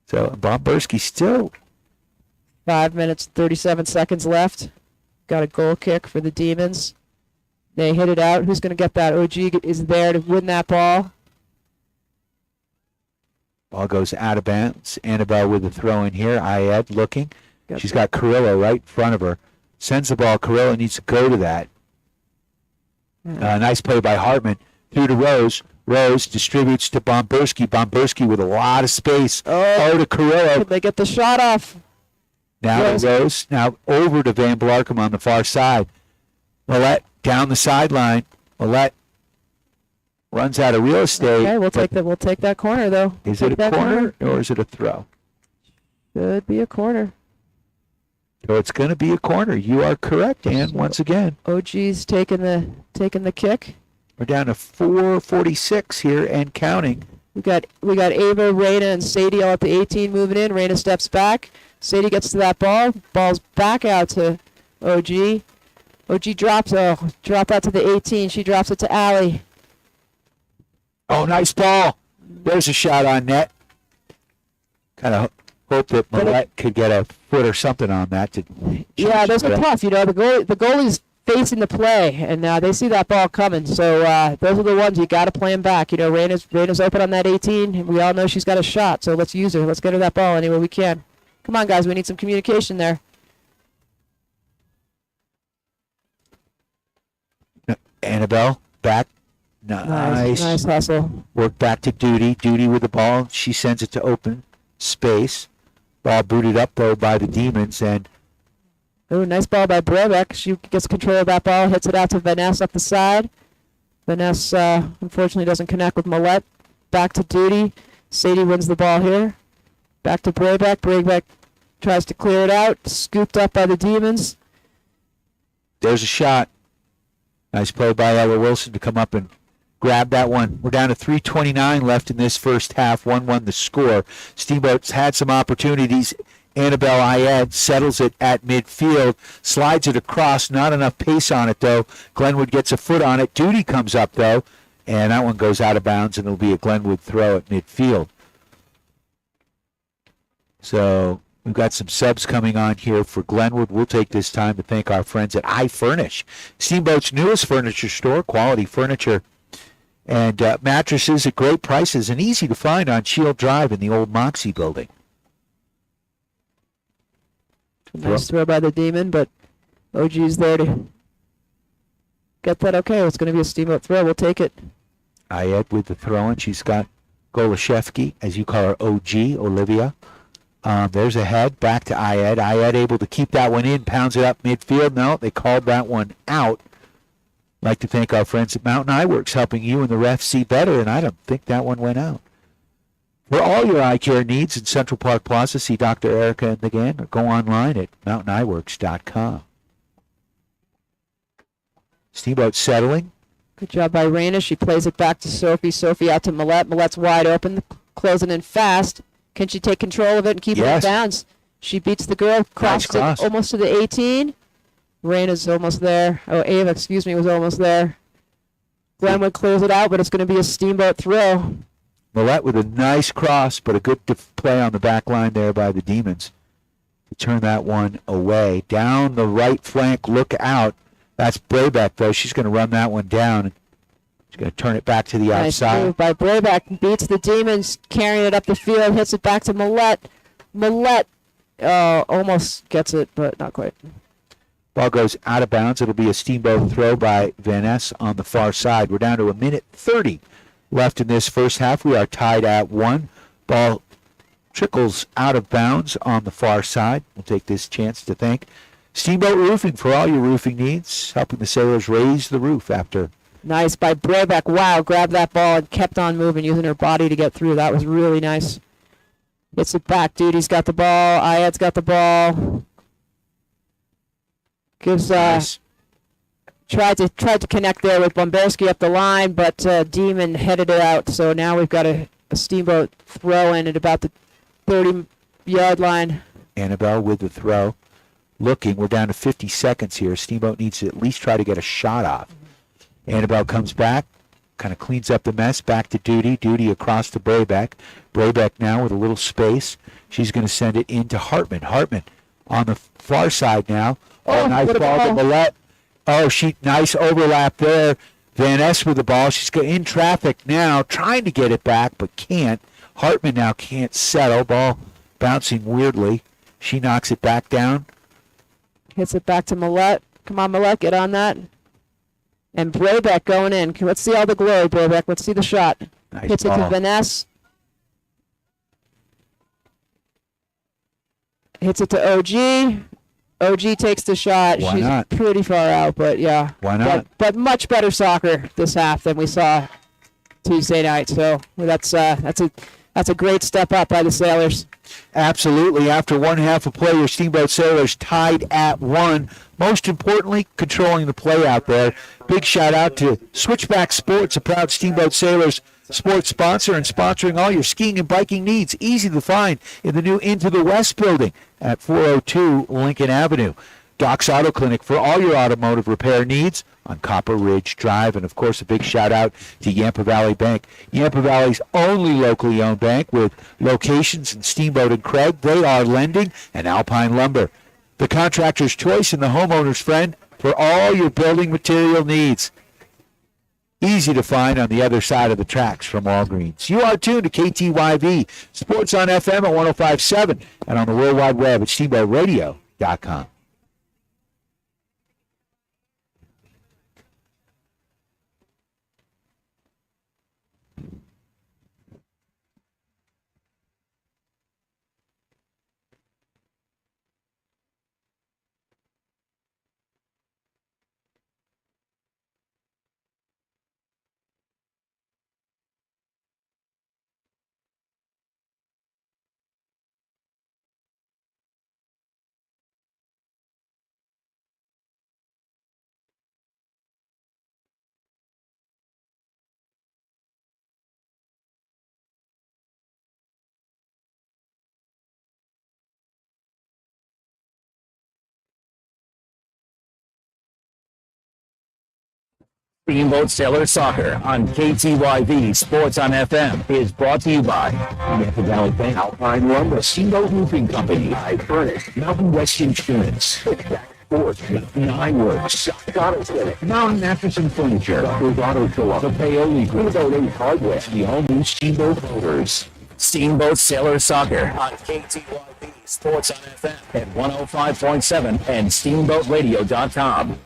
So Bomberski still. 5 minutes, 37 seconds left. Got a goal kick for the Demons. They hit it out. Who's going to get that? OG is there to win that ball. Ball goes out of bounds. Annabelle with the throw in here. Ayed looking. She's got Carrillo right in front of her. Sends the ball. Carrillo needs to go to that. Nice play by Hartman. Through to Rose. Rose distributes to Bomberski. Bomberski with a lot of space. Oh, to Carrillo. Could they get the shot off? Now to Rose. Now over to Van Blarkum on the far side. Millette down the sideline. Millette runs out of real estate. Okay, we'll take that corner though. Is Take it a that corner or is it a throw? Should be a corner. So it's going to be a corner. You are correct, Ann, once again. OG's taking the kick. We're down to 4:46 here and counting. We got Ava, Raina, and Sadie all at the 18 moving in. Raina steps back. Sadie gets to that ball. Ball's back out to OG. OG drops. Drop out to the 18. She drops it to Allie. Oh, nice ball. There's a shot on net. Kind of hope that Millette could get a foot or something on that. Yeah, those are tough. You know, the goalie's facing the play, and they see that ball coming. So those are the ones you got to play them back. You know, Raina's open on that 18, and we all know she's got a shot. So let's use her. Let's get her that ball any way we can. Come on, guys. We need some communication there. Annabelle back. Nice hustle. Work back to Duty. Duty with the ball. She sends it to open space. Ball booted up, though, by the Demons, and Ooh, nice ball by Brebeck. She gets control of that ball, hits it out to Vanessa up the side. Vanessa, unfortunately, doesn't connect with Millette. Back to Duty. Sadie wins the ball here. Back to Brebeck. Brebeck tries to clear it out. Scooped up by the Demons. there's a shot. Nice play by Ella Wilson to come up and grab that one. We're down to 3:29 left in this first half. 1-1 the score. Steamboat's had some opportunities. Annabelle Ayed settles it at midfield, slides it across. Not enough pace on it, though. Glenwood gets a foot on it. Duty comes up, though, and that one goes out of bounds, and it'll be a Glenwood throw at midfield. So we've got some subs coming on here for Glenwood. We'll take this time to thank our friends at iFurnish, Steamboat's newest furniture store, quality furniture and mattresses at great prices and easy to find on Shield Drive in the old Moxie building. Nice throw by the Demon, but OG's there to get that okay. It's going to be a Steamboat throw. We'll take it. Ayed with the throw, and she's got Golashevsky, as you call her, OG, Olivia. There's a head back to Ayed. Ayed able to keep that one in, pounds it up midfield. No, they called that one out. I'd like to thank our friends at Mountain Eye Works, helping you and the refs see better, and I don't think that one went out. For all your eye care needs in Central Park Plaza, see Dr. Erica and the gang, or go online at mountainEyeworks.com. Steamboat settling. Good job by Raina. She plays it back to Sophie. Sophie out to Millette. Millette's wide open, closing in fast. Can she take control of it and keep it in bounds? She beats the girl, crosses it almost to the 18. Raina's almost there. Oh, Ava, was almost there. Glenwood clears it out, but it's going to be a Steamboat throw. Millette with a nice cross, but a good play on the back line there by the Demons to turn that one away. Down the right flank, look out. That's Brebeck, though. She's going to run that one down. She's going to turn it back to the outside. Nice move by Brebeck. Beats the Demons, carrying it up the field, hits it back to Millette. Millette almost gets it, but not quite. Ball goes out of bounds. It'll be a Steamboat throw by Van Ness on the far side. We're down to 1:30 left in this first half. We are tied at 1. Ball trickles out of bounds on the far side. We'll take this chance to thank Steamboat Roofing for all your roofing needs, helping the sailors raise the roof after. Nice by Brebeck. Wow, grabbed that ball and kept on moving, using her body to get through. That was really nice. Hits it back. Duty's got the ball. Ayed's got the ball. Gives Nice. tried to connect there with Bomberski up the line, but Demon headed it out. So now we've got a Steamboat throw in at about the 30-yard line. Annabelle with the throw. Looking, we're down to 50 seconds here. Steamboat needs to at least try to get a shot off. Annabelle comes back, kind of cleans up the mess, back to Duty. Duty across to Brebeck. Brebeck now with a little space. She's going to send it into Hartman. Hartman on the far side now. Oh, nice ball to Millette. Oh, nice overlap there. Van Ness with the ball. She's in traffic now, trying to get it back, but can't. Hartman now can't settle. Ball bouncing weirdly. She knocks it back down. Hits it back to Millette. Come on, Millette, get on that. And Brebeck going in. Let's see all the glory, Brebeck. Let's see the shot. Nice Hits ball. it to Vanessa. Hits it to OG. OG takes the shot. Why She's not? pretty far out, but yeah. Why not? But much better soccer this half than we saw Tuesday night. So that's a great step up by the Sailors. Absolutely. After one half of play, your Steamboat Sailors tied at 1. Most importantly, controlling the play out there. Big shout out to Switchback Sports, a proud Steamboat Sailors sports sponsor and sponsoring all your skiing and biking needs. Easy to find in the new Into the West building at 402 Lincoln Avenue. Doc's Auto Clinic for all your automotive repair needs on Copper Ridge Drive. And, of course, a big shout-out to Yampa Valley Bank. Yampa Valley's only locally owned bank with locations in Steamboat and Craig. They are lending and Alpine Lumber. The contractor's choice and the homeowner's friend for all your building material needs. Easy to find on the other side of the tracks from Walgreens. You are tuned to KTYV Sports on FM at 105.7 and on the World Wide Web at SteamboatRadio.com. Steamboat Sailor Soccer on KTYV Sports on FM is brought to you by Yampa Valley Bank, Alpine Lumber, Steamboat Roofing Company, I Furnish, Mountain West Insurance, Sports, Ironworks, Auto Clinic, Mountain Mattress and Furniture, Auto Co-op, the Paoli Group, Steamboat Hardware, the all-new Steamboat Motors. Steamboat Sailor Soccer on KTYV Sports on FM at 105.7 and SteamboatRadio.com.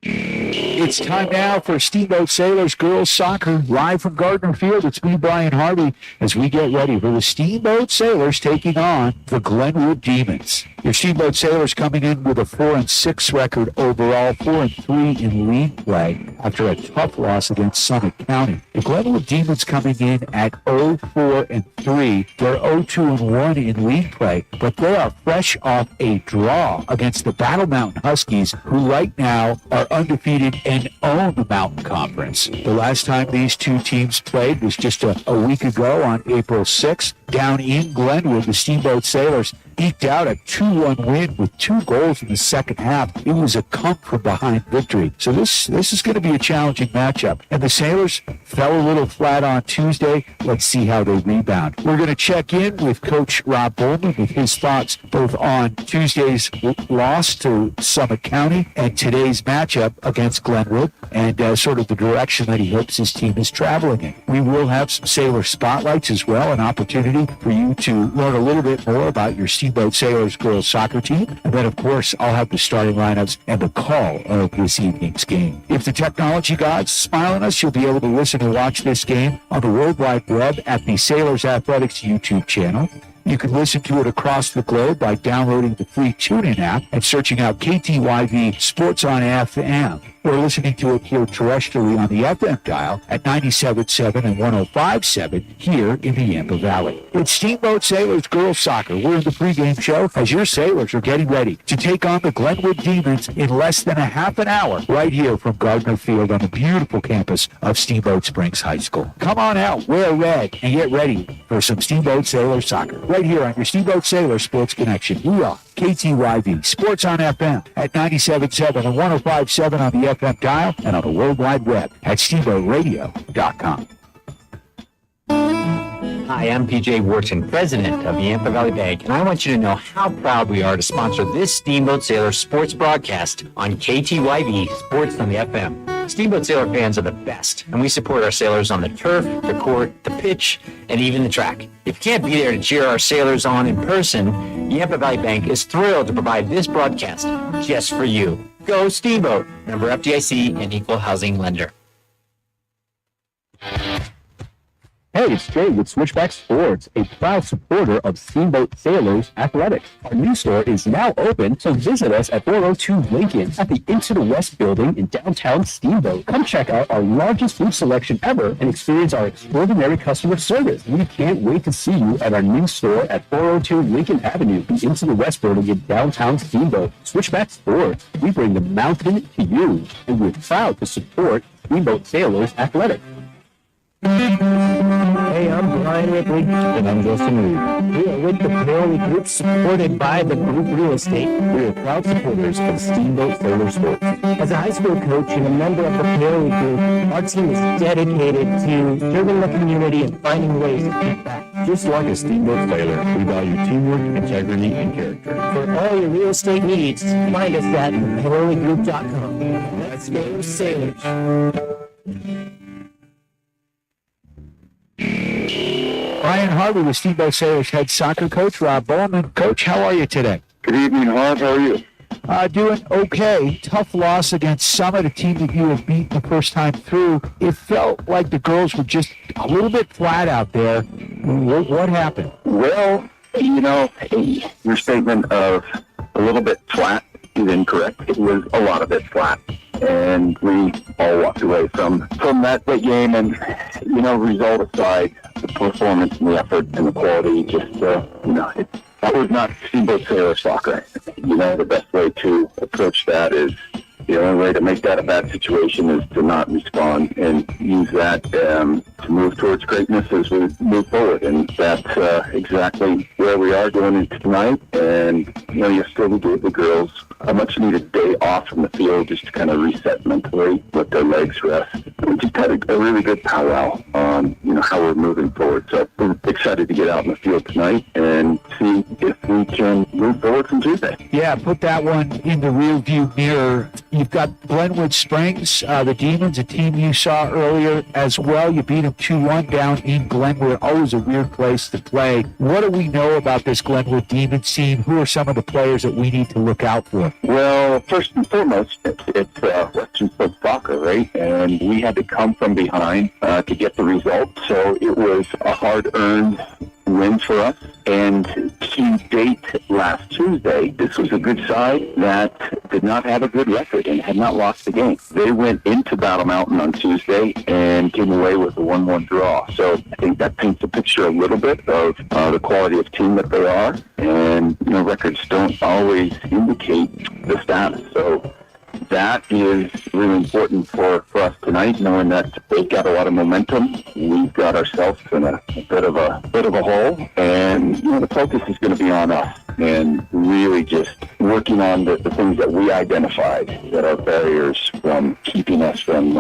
It's time now for Steamboat Sailors Girls Soccer, live from Gardner Field. It's me, Brian Harvey, as we get ready for the Steamboat Sailors taking on the Glenwood Demons. Your Steamboat Sailors coming in with a 4-6 record overall, 4-3 in league play after a tough loss against Summit County. The Glenwood Demons coming in at 0-4-3. They're 0-2-1 in league play, but they are fresh off a draw against the Battle Mountain Huskies, who right now are undefeated and own the Mountain Conference. The last time these two teams played was just a week ago on April 6th. Down in Glenwood, the Steamboat Sailors eked out a 2-1 win with 2 goals in the second half. It was a come-from-behind victory. So this is going to be a challenging matchup. And the Sailors fell a little flat on Tuesday. Let's see how they rebound. We're going to check in with Coach Rob Bowman with his thoughts both on Tuesday's loss to Summit County and today's matchup against Glenwood, and sort of the direction that he hopes his team is traveling in. We will have some Sailor spotlights as well, an opportunity for you to learn a little bit more about your Steamboat Sailors girls soccer team. And then, of course, I'll have the starting lineups and the call of this evening's game. If the technology gods smile on us, you'll be able to listen and watch this game on the World Wide Web at the Sailors Athletics YouTube channel. You can listen to it across the globe by downloading the free TuneIn app and searching out KTYV Sports on FM, or listening to it here terrestrially on the FM dial at 97.7 and 105.7 here in the Yampa Valley. It's Steamboat Sailors Girls Soccer. We're in the pregame show as your Sailors are getting ready to take on the Glenwood Demons in less than a half an hour right here from Gardner Field on the beautiful campus of Steamboat Springs High School. Come on out, wear red, and get ready for some Steamboat Sailor Soccer right here on your Steamboat Sailor Sports Connection. We are KTYV Sports on FM at 97.7 and 105.7 on the FM dial and on the World Wide Web at SteamboatRadio.com. Hi, I'm PJ Wharton, president of the Yampa Valley Bank, and I want you to know how proud we are to sponsor this Steamboat Sailor sports broadcast on KTYV Sports on the FM. Steamboat Sailor fans are the best, and we support our sailors on the turf, the court, the pitch, and even the track. If you can't be there to cheer our sailors on in person, Yampa Valley Bank is thrilled to provide this broadcast just for you. Go Steamboat, member FDIC and equal housing lender. Hey, it's Jay with Switchback Sports, a proud supporter of Steamboat Sailors Athletics. Our new store is now open, so visit us at 402 Lincoln at the Into the West building in downtown Steamboat. Come check out our largest food selection ever and experience our extraordinary customer service. We can't wait to see you at our new store at 402 Lincoln Avenue, the Into the West building in downtown Steamboat. Switchback Sports, we bring the mountain to you, and we're proud to support Steamboat Sailors Athletics. Hey, I'm Brian Ripley. And I'm Justin Reed. We are with the Paoli Group, supported by the Group Real Estate. We are proud supporters of Steamboat Sailor Sports. As a high school coach and a member of the Paoli Group, our team is dedicated to serving the community and finding ways to give back. Just like a Steamboat Sailor, we value teamwork, integrity, and character. For all your real estate needs, find us at PaoliGroup.com. Let's go Sailors. Brian Harvey with Steamboat Sailors head soccer coach Rob Bowman. Coach, how are you today? Good evening, Harv. How are you? Doing okay. Tough loss against Summit, a team that you have beaten the first time through. It felt like the girls were just a little bit flat out there. What happened? Well, your statement of a little bit flat is incorrect. It was a lot of it flat. And we all walked away from that game. And, result aside, the performance and the effort and the quality just, that was not Steamboat Sailor soccer. The best way to approach that is the only way to make that a bad situation is to not respond and use that to move towards greatness as we move forward. And that's exactly where we are going into tonight. And, yesterday we gave the girls a much-needed day off from the field just to kind of reset mentally, let their legs rest. We just had a really good powwow on, how we're moving forward. So we're excited to get out in the field tonight and see if we can move forward from Tuesday. Yeah, put that one in the rear-view mirror. You've got Glenwood Springs, the Demons, a team you saw earlier as well. You beat them 2-1 down in Glenwood. Always a weird place to play. What do we know about this Glenwood Demons team? Who are some of the players that we need to look out for? Well, first and foremost, it's Western Folk soccer, right? And we had to come from behind to get the result. So it was a hard-earned win for us. And to date last Tuesday, this was a good side that did not have a good record and had not lost the game. They went into Battle Mountain on Tuesday and came away with a 1-1 draw. So I think that paints a picture a little bit of the quality of team that they are. And, records don't always indicate the status. So that is really important for us tonight, knowing that they've got a lot of momentum. We've got ourselves in a bit of a hole, and the focus is going to be on us and really just working on the things that we identified that are barriers from keeping us from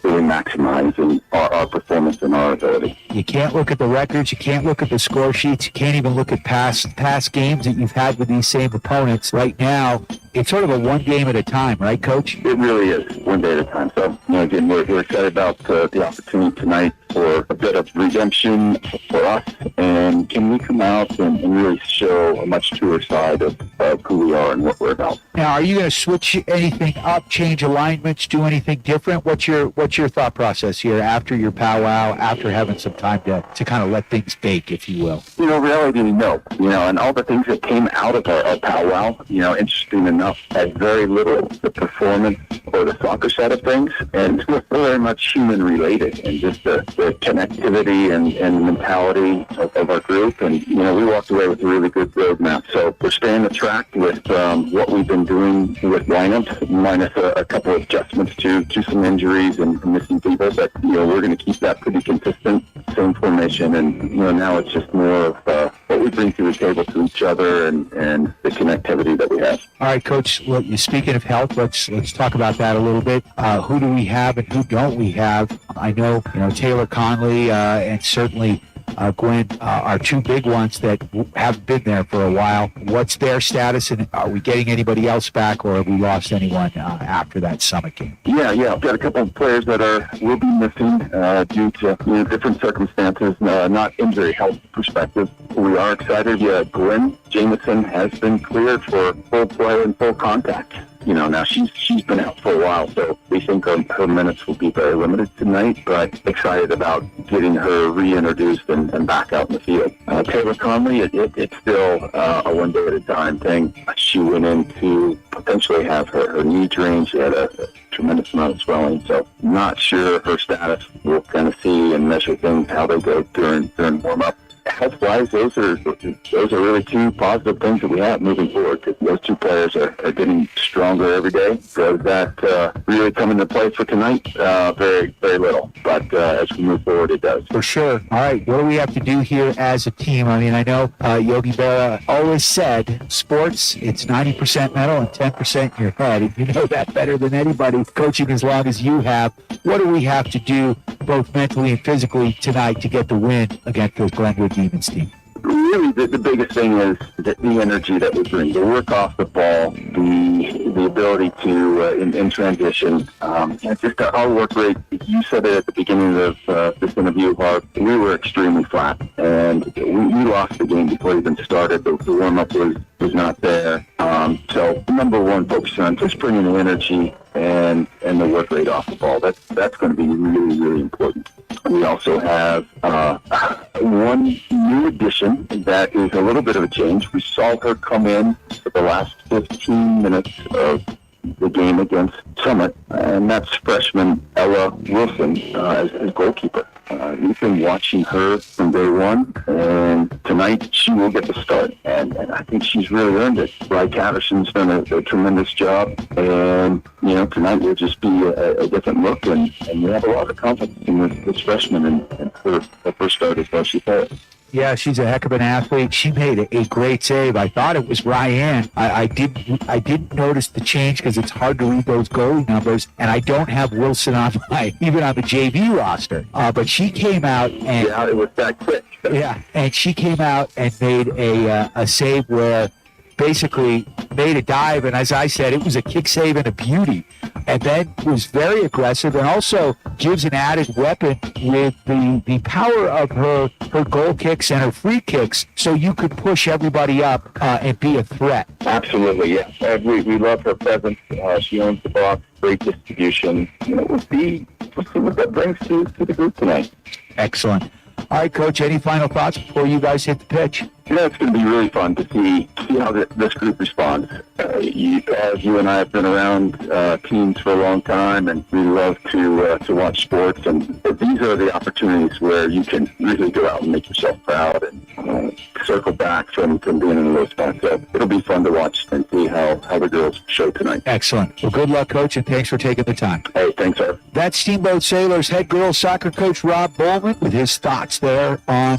really maximizing our performance and our ability. You can't look at the records. You can't look at the score sheets. You can't even look at past games that you've had with these same opponents. Right now, it's sort of a one game at a time, right, Coach? It really is, one day at a time. So, again, we're excited about the opportunity tonight for a bit of redemption for us. And can we come out and really show a much truer side of who we are and what we're about? Now, are you going to switch anything up, change alignments, do anything different? What's your thought process here after your powwow, after having some time to kind of let things bake, if you will? Reality, no. And all the things that came out of our powwow, interesting enough, had very little the performance or the soccer side of things, and we're very much human related, and just the connectivity and the mentality of our group. And we walked away with a really good roadmap. So we're staying the track with what we've been doing with lineups, minus a couple of adjustments to some injuries and missing people. But we're going to keep that pretty consistent, same formation. And now it's just more of what we bring to the table to each other and the connectivity that we have. All right, Coach, look, speaking of health, let's talk about that a little bit. Who do we have and who don't we have? I know, Taylor Conley and certainly Gwen are two big ones that have been there for a while. What's their status, and are we getting anybody else back, or have we lost anyone after that Summit game? Yeah. I've got a couple of players that will be missing due to different circumstances, not injury health perspective. We are excited. Glenn Jameson has been cleared for full play and full contact. now she's been out for a while, so we think her minutes will be very limited tonight, but excited about getting her reintroduced and back out in the field. Taylor Conley, it's still a one day at a time thing. She went in to potentially have her knee drained. She had a tremendous amount of swelling, so not sure her status. We'll kind of see and measure things, how they go during warm-up. Health-wise, those are really two positive things that we have moving forward, because those two players are getting stronger every day. Does that really come into play for tonight? Very, very little. But as we move forward, it does. For sure. All right, what do we have to do here as a team? I mean, I know Yogi Berra always said, sports, it's 90% mental and 10% in your head. And you know that better than anybody, coaching as long as you have. What do we have to do, both mentally and physically, tonight to get the win against the Glenwood Demons team? Really, the biggest thing is the energy that we bring, the work off the ball, the ability to, in transition, just our work rate. You said it at the beginning of this interview, Harv. We were extremely flat, and we lost the game before it even started. The warm-up was not there. So number one, focus on just bringing the energy and the work rate off the ball. That's going to be really, really important. We also have one new addition that is a little bit of a change. We saw her come in for the last 15 minutes of the game against Summit, and that's freshman Ella Wilson as goalkeeper. We've been watching her from day one, and tonight she will get the start, and I think she's really earned it. Bri Catterson's done a tremendous job, and tonight will just be a different look, and we have a lot of confidence in this freshman and her first start as well. She said. Yeah, she's a heck of an athlete. She made a great save. I thought it was Ryan. I didn't notice the change because it's hard to read those goalie numbers, and I don't have Wilson on even on the JV roster. But she came out and it was that quick. Yeah, and she came out and made a save where basically made a dive, and as I said, it was a kick save and a beauty, and then was very aggressive and also gives an added weapon with the power of her goal kicks and her free kicks, so you could push everybody up and be a threat. Absolutely, yeah. We love her presence. She owns the box, great distribution. We'll see what that brings to the group tonight. Excellent. All right, Coach, any final thoughts before you guys hit the pitch? It's going to be really fun to see how this group responds. You and I have been around teams for a long time, and we love to watch sports. And these are the opportunities where you can really go out and make yourself proud and circle back from being in a low spot. So it'll be fun to watch and see how the girls show tonight. Excellent. Well, good luck, Coach, and thanks for taking the time. Hey, thanks, sir. That's Steamboat Sailors head girls soccer coach Rob Bowman with his thoughts there on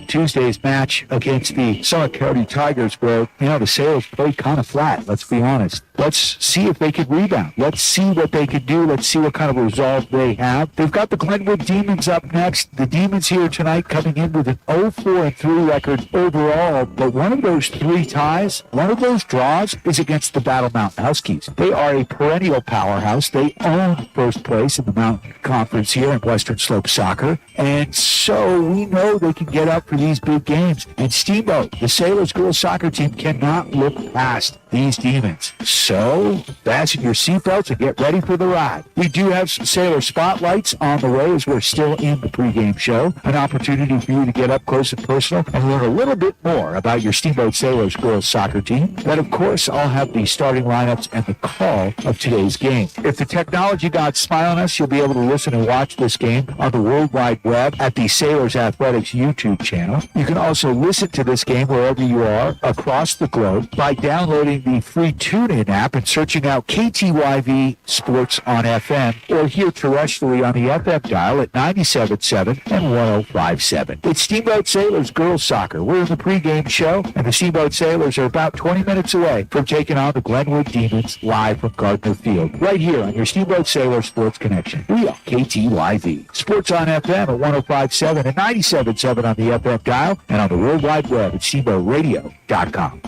Tuesday's match against the Summit County Tigers, where the Sailors played kind of flat. Let's be honest. Let's see if they could rebound. Let's see what they could do. Let's see what kind of resolve they have. They've got the Glenwood Demons up next. The Demons here tonight coming in with an 0-4-3 record overall, but one of those three ties, one of those draws is against the Battle Mountain Huskies. They are a perennial powerhouse. They own first place in the Mountain Conference here in Western Slope Soccer, and so we know they can get up for these big games. And Steamboat, the Sailors girls soccer team, cannot look past these Demons. So fasten your seatbelts and get ready for the ride. We do have some Sailor spotlights on the way as we're still in the pregame show. An opportunity for you to get up close and personal and learn a little bit more about your Steamboat Sailors girls soccer team. Then, of course, I'll have the starting lineups and the call of today's game. If the technology gods smile on us, you'll be able to listen and watch this game on the World Wide Web at the Sailors Athletics YouTube channel. You can also listen to this game wherever you are across the globe by downloading the free TuneIn app and searching out KTYV Sports on FM, or hear terrestrially on the FM dial at 97.7 and 105.7. It's Steamboat Sailors girls soccer. We're in the pregame show, and the Steamboat Sailors are about 20 minutes away from taking on the Glenwood Demons live from Gardner Field, right here on your Steamboat Sailors Sports Connection. We are KTYV Sports on FM at 105.7 and 97.7 on the FM dial, and on the World Wide Web at steamboatradio.com.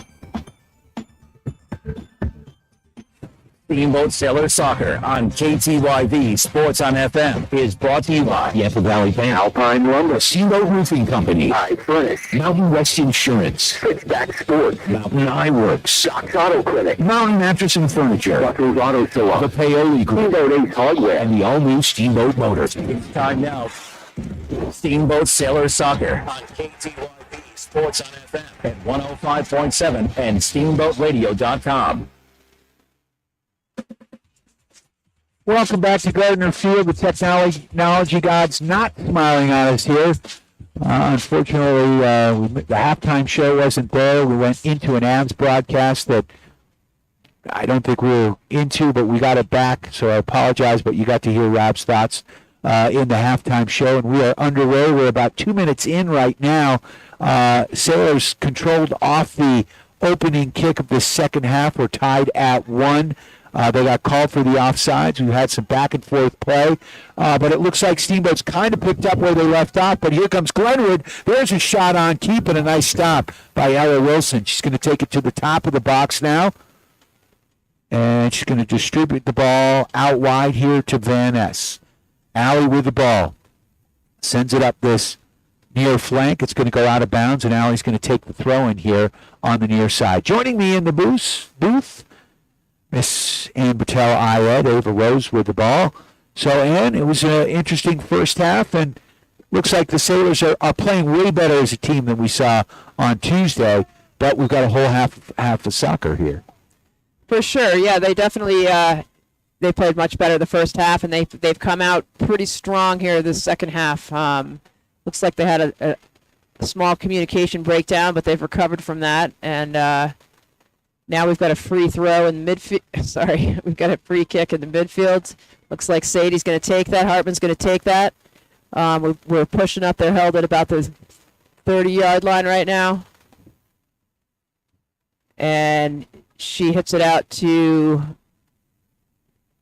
Steamboat Sailor Soccer on KTYV Sports on FM is brought to you by Yampa Valley Bank, Alpine Lumber, Steamboat Roofing Company, I Furnish, Mountain West Insurance, Switchback Sports, Mountain Eye Works, Doc's Auto Clinic, Mountain Mattress and Furniture, Buckley's Auto Salon, the Paoli Group, Steamboat Ace Hardware, and the all-new Steamboat Motors. It's time now. Steamboat Sailor Soccer on KTYV Sports on FM at 105.7 and steamboatradio.com. Welcome back to Gardner Field. The technology gods not smiling on us here. Unfortunately, the halftime show wasn't there. We went into an Avs broadcast that I don't think we were into, but we got it back, so I apologize, but you got to hear Rob's thoughts in the halftime show, and we are underway. We're about 2 minutes in right now. Sailors controlled off the opening kick of the second half. We're tied at 1. They got called for the offsides. We've had some back and forth play, but it looks like Steamboat's kind of picked up where they left off. But here comes Glenwood. There's a shot on keep and a nice stop by Ella Wilson. She's going to take it to the top of the box now, and she's going to distribute the ball out wide here to Van Ness. Allie with the ball. Sends it up this near flank. It's going to go out of bounds, and Allie's going to take the throw in here on the near side. Joining me in the booth, Miss Ann Patel-Ayed, Ava Rose with the ball. So, Ann, it was an interesting first half, and looks like the Sailors are playing way better as a team than we saw on Tuesday, but we've got a whole half of soccer here. For sure, yeah, they definitely they played much better the first half, and they've come out pretty strong here this second half. Looks like they had a small communication breakdown, but they've recovered from that, and now we've got a free throw in the midfield. Sorry, we've got a free kick in the midfield. Looks like Sadie's going to take that. Hartman's going to take that. We're pushing up. They're held at about the 30-yard line right now, and she hits it out to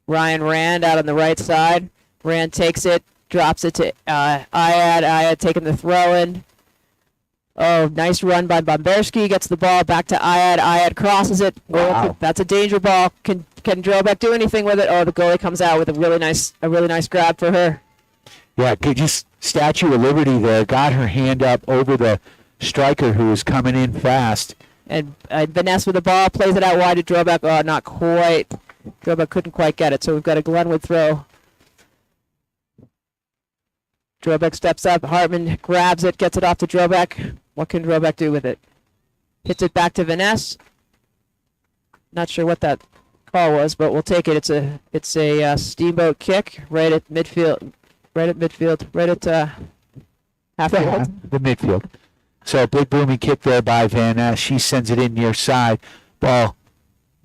Ryan Rand out on the right side. Rand takes it, drops it to Ayad. Ayad taking the throw in. Oh, nice run by Bomberski. Gets the ball back to Ayad. Ayad crosses it. Wow. That's a danger ball. Can Drobek do anything with it? Oh, the goalie comes out with a really nice grab for her. Yeah, just Statue of Liberty there. Got her hand up over the striker who was coming in fast. And Vanessa with the ball plays it out wide to Drobek. Oh, not quite. Drobek couldn't quite get it, so we've got a Glenwood throw. Drobek steps up. Hartman grabs it, gets it off to Drobek. What can Drobek do with it? Hits it back to Vanessa. Not sure what that call was, but we'll take it. It's a Steamboat kick right at midfield. Right at half field. The midfield. So a big booming kick there by Van Ness. She sends it in near side. Ball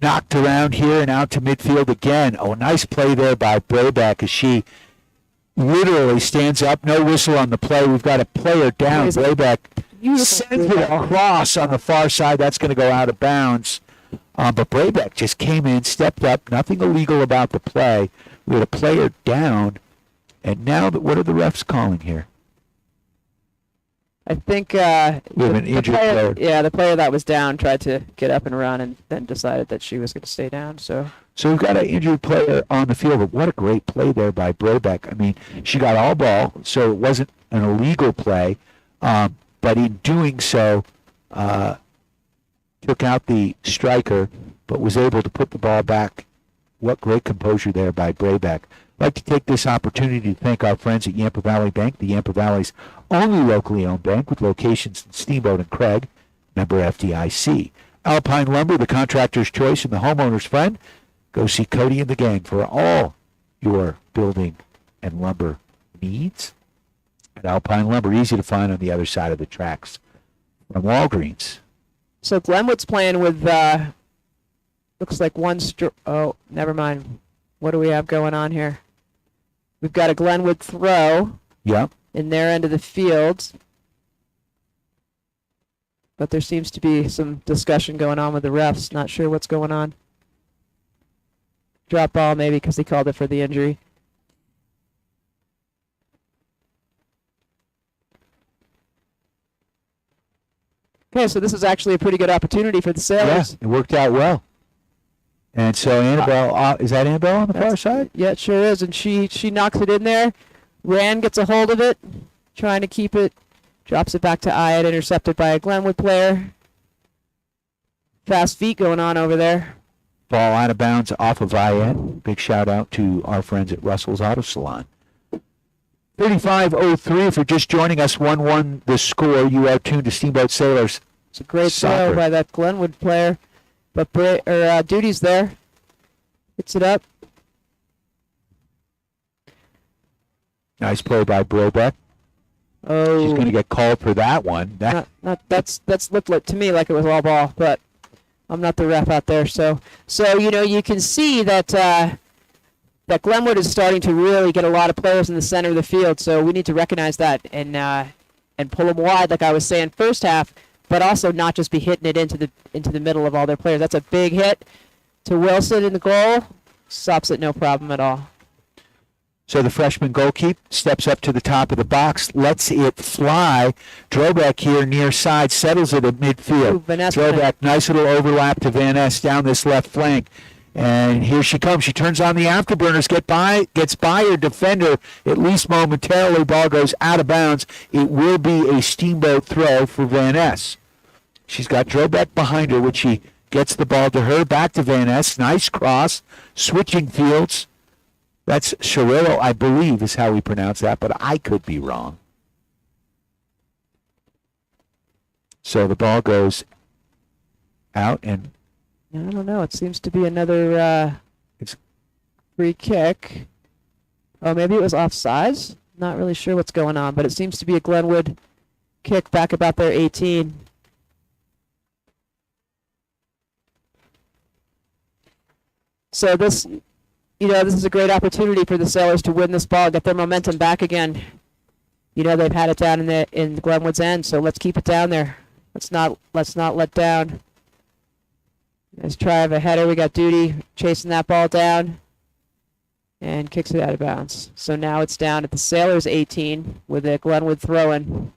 knocked around here and out to midfield again. Oh, nice play there by Brayback as she literally stands up. No whistle on the play. We've got a player down. Brayback sends it across on the far side. That's going to go out of bounds. But Brayback just came in, stepped up. Nothing illegal about the play. We had a player down. And now, what are the refs calling here? I think we have an injured player. Yeah, the player that was down tried to get up and run and then decided that she was going to stay down. So we've got an injured player on the field. But what a great play there by Brayback. I mean, she got all ball, so it wasn't an illegal play. But in doing so, took out the striker, but was able to put the ball back. What great composure there by Brayback. I'd like to take this opportunity to thank our friends at Yampa Valley Bank, the Yampa Valley's only locally owned bank with locations in Steamboat and Craig, member FDIC. Alpine Lumber, the contractor's choice and the homeowner's friend. Go see Cody and the gang for all your building and lumber needs. At Alpine Lumber, easy to find on the other side of the tracks from Walgreens. So Glenwood's playing with, looks like oh, never mind. What do we have going on here? We've got a Glenwood throw in their end of the field. But there seems to be some discussion going on with the refs. Not sure what's going on. Drop ball maybe because he called it for the injury. Okay, so this is actually a pretty good opportunity for the Sailors. Yeah, it worked out well. And so Annabelle, is that Annabelle on the far side? Yeah, it sure is. And she knocks it in there. Rand gets a hold of it, trying to keep it. Drops it back to Ayad, intercepted by a Glenwood player. Fast feet going on over there. Ball out of bounds off of Ayad. Big shout out to our friends at Russell's Auto Salon. 35:03 if you're just joining us, 1-1 the score. You are tuned to Steamboat Sailors. It's a great Soccer. throw by that Glenwood player. But Duty's there. Hits it up. Nice play by Brobeck. Oh, She's going to get called for that one. that's looked like, to me like it was all ball, but I'm not the ref out there. So you can see that that Glenwood is starting to really get a lot of players in the center of the field. So we need to recognize that and pull them wide, like I was saying first half, but also not just be hitting it into the middle of all their players. That's a big hit to Wilson in the goal. Stops it no problem at all. So the freshman goalkeeper steps up to the top of the box, lets it fly. Drobeck here near side, settles it at midfield. Ooh, Van Ness. Drobeck, nice little overlap to Van Ness down this left flank. And here she comes. She turns on the afterburners, gets by her defender, at least momentarily. Ball goes out of bounds. It will be a Steamboat throw for Van Ness. She's got Drobeck behind her, which she gets the ball to her, back to Van Ness. Nice cross, switching fields. That's Cirillo, I believe, is how we pronounce that, but I could be wrong. So the ball goes out, and I don't know. It seems to be another free kick. Oh, maybe it was offsides. Not really sure what's going on, but it seems to be a Glenwood kick back about their 18. So this is a great opportunity for the Sailors to win this ball, get their momentum back again. They've had it down in Glenwood's end, so let's keep it down there. Let's not let down. Nice try of a header. We got Duty chasing that ball down and kicks it out of bounds. So now it's down at the Sailors 18 with a Glenwood throw-in.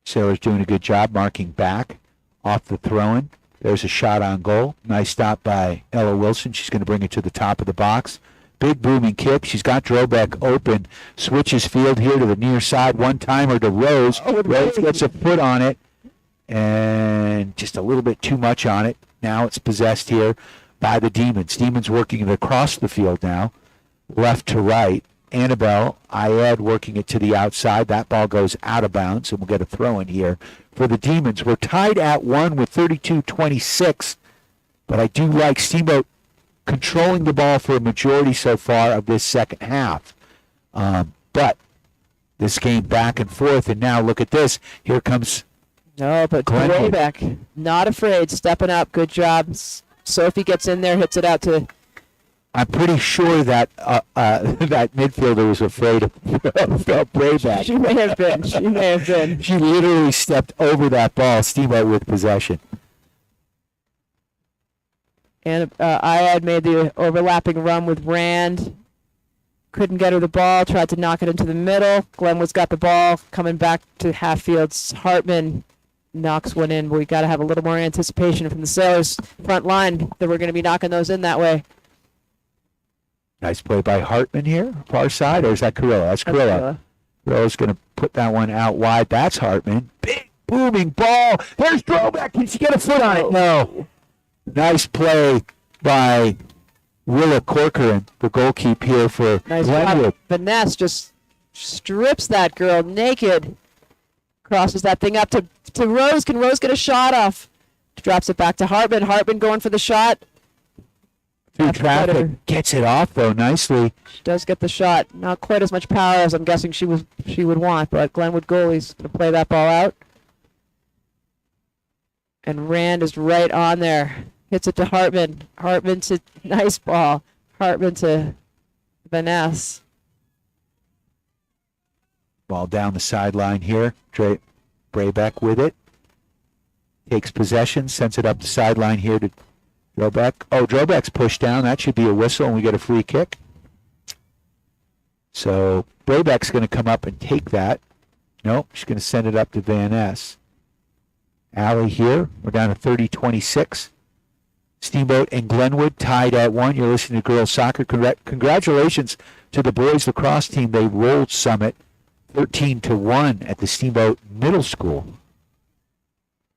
Sailors doing a good job marking back off the throw-in. There's a shot on goal. Nice stop by Ella Wilson. She's going to bring it to the top of the box. Big booming kick. She's got Drobeck open. Switches field here to the near side. One-timer to Rose. Rose gets a foot on it. And just a little bit too much on it. Now it's possessed here by the Demons. Demons working it across the field now. Left to right. Annabelle, Ayad working it to the outside. That ball goes out of bounds, and we'll get a throw in here for the Demons. We're tied at 1 with 32-26, but I do like Steamboat controlling the ball for a majority so far of this second half. But this game back and forth, and now look at this. Here comes No, but Drobeck, not afraid, stepping up. Good job. Sophie gets in there, hits it out to... I'm pretty sure that that midfielder was afraid of Brayback. She may have been. She may have been. She literally stepped over that ball. Steamboat with possession. And Ayad made the overlapping run with Rand. Couldn't get her the ball. Tried to knock it into the middle. Glenwood's got the ball. Coming back to half field. Hartman knocks one in. But we got to have a little more anticipation from the Sailors front line that we're going to be knocking those in that way. Nice play by Hartman here, far side, or is that Carrillo? That's Carrillo. Carrillo's going to put that one out wide. That's Hartman. Big booming ball. There's Drobeck. Can she get a foot on it? No. Nice play by Willa Corcoran, the goalkeeper here for Glenwood. Vanessa just strips that girl naked. Crosses that thing up to Rose. Can Rose get a shot off? Drops it back to Hartman. Hartman going for the shot. Through traffic, gets it off though nicely. She does get the shot. Not quite as much power as I'm guessing she would want, but Glenwood goalie's going to play that ball out. And Rand is right on there. Hits it to Hartman. Hartman to nice ball. Hartman to Vanessa. Ball down the sideline here. Braybeck with it. Takes possession, sends it up the sideline here to Drobeck. Oh, Drobeck's pushed down. That should be a whistle, and we get a free kick. So Braybeck's going to come up and take that. Nope, she's going to send it up to Van Ness. Allie here. We're down to 30-26. Steamboat and Glenwood tied at 1. You're listening to girls soccer. Congratulations to the boys lacrosse team. They rolled Summit 13-1 at the Steamboat Middle School.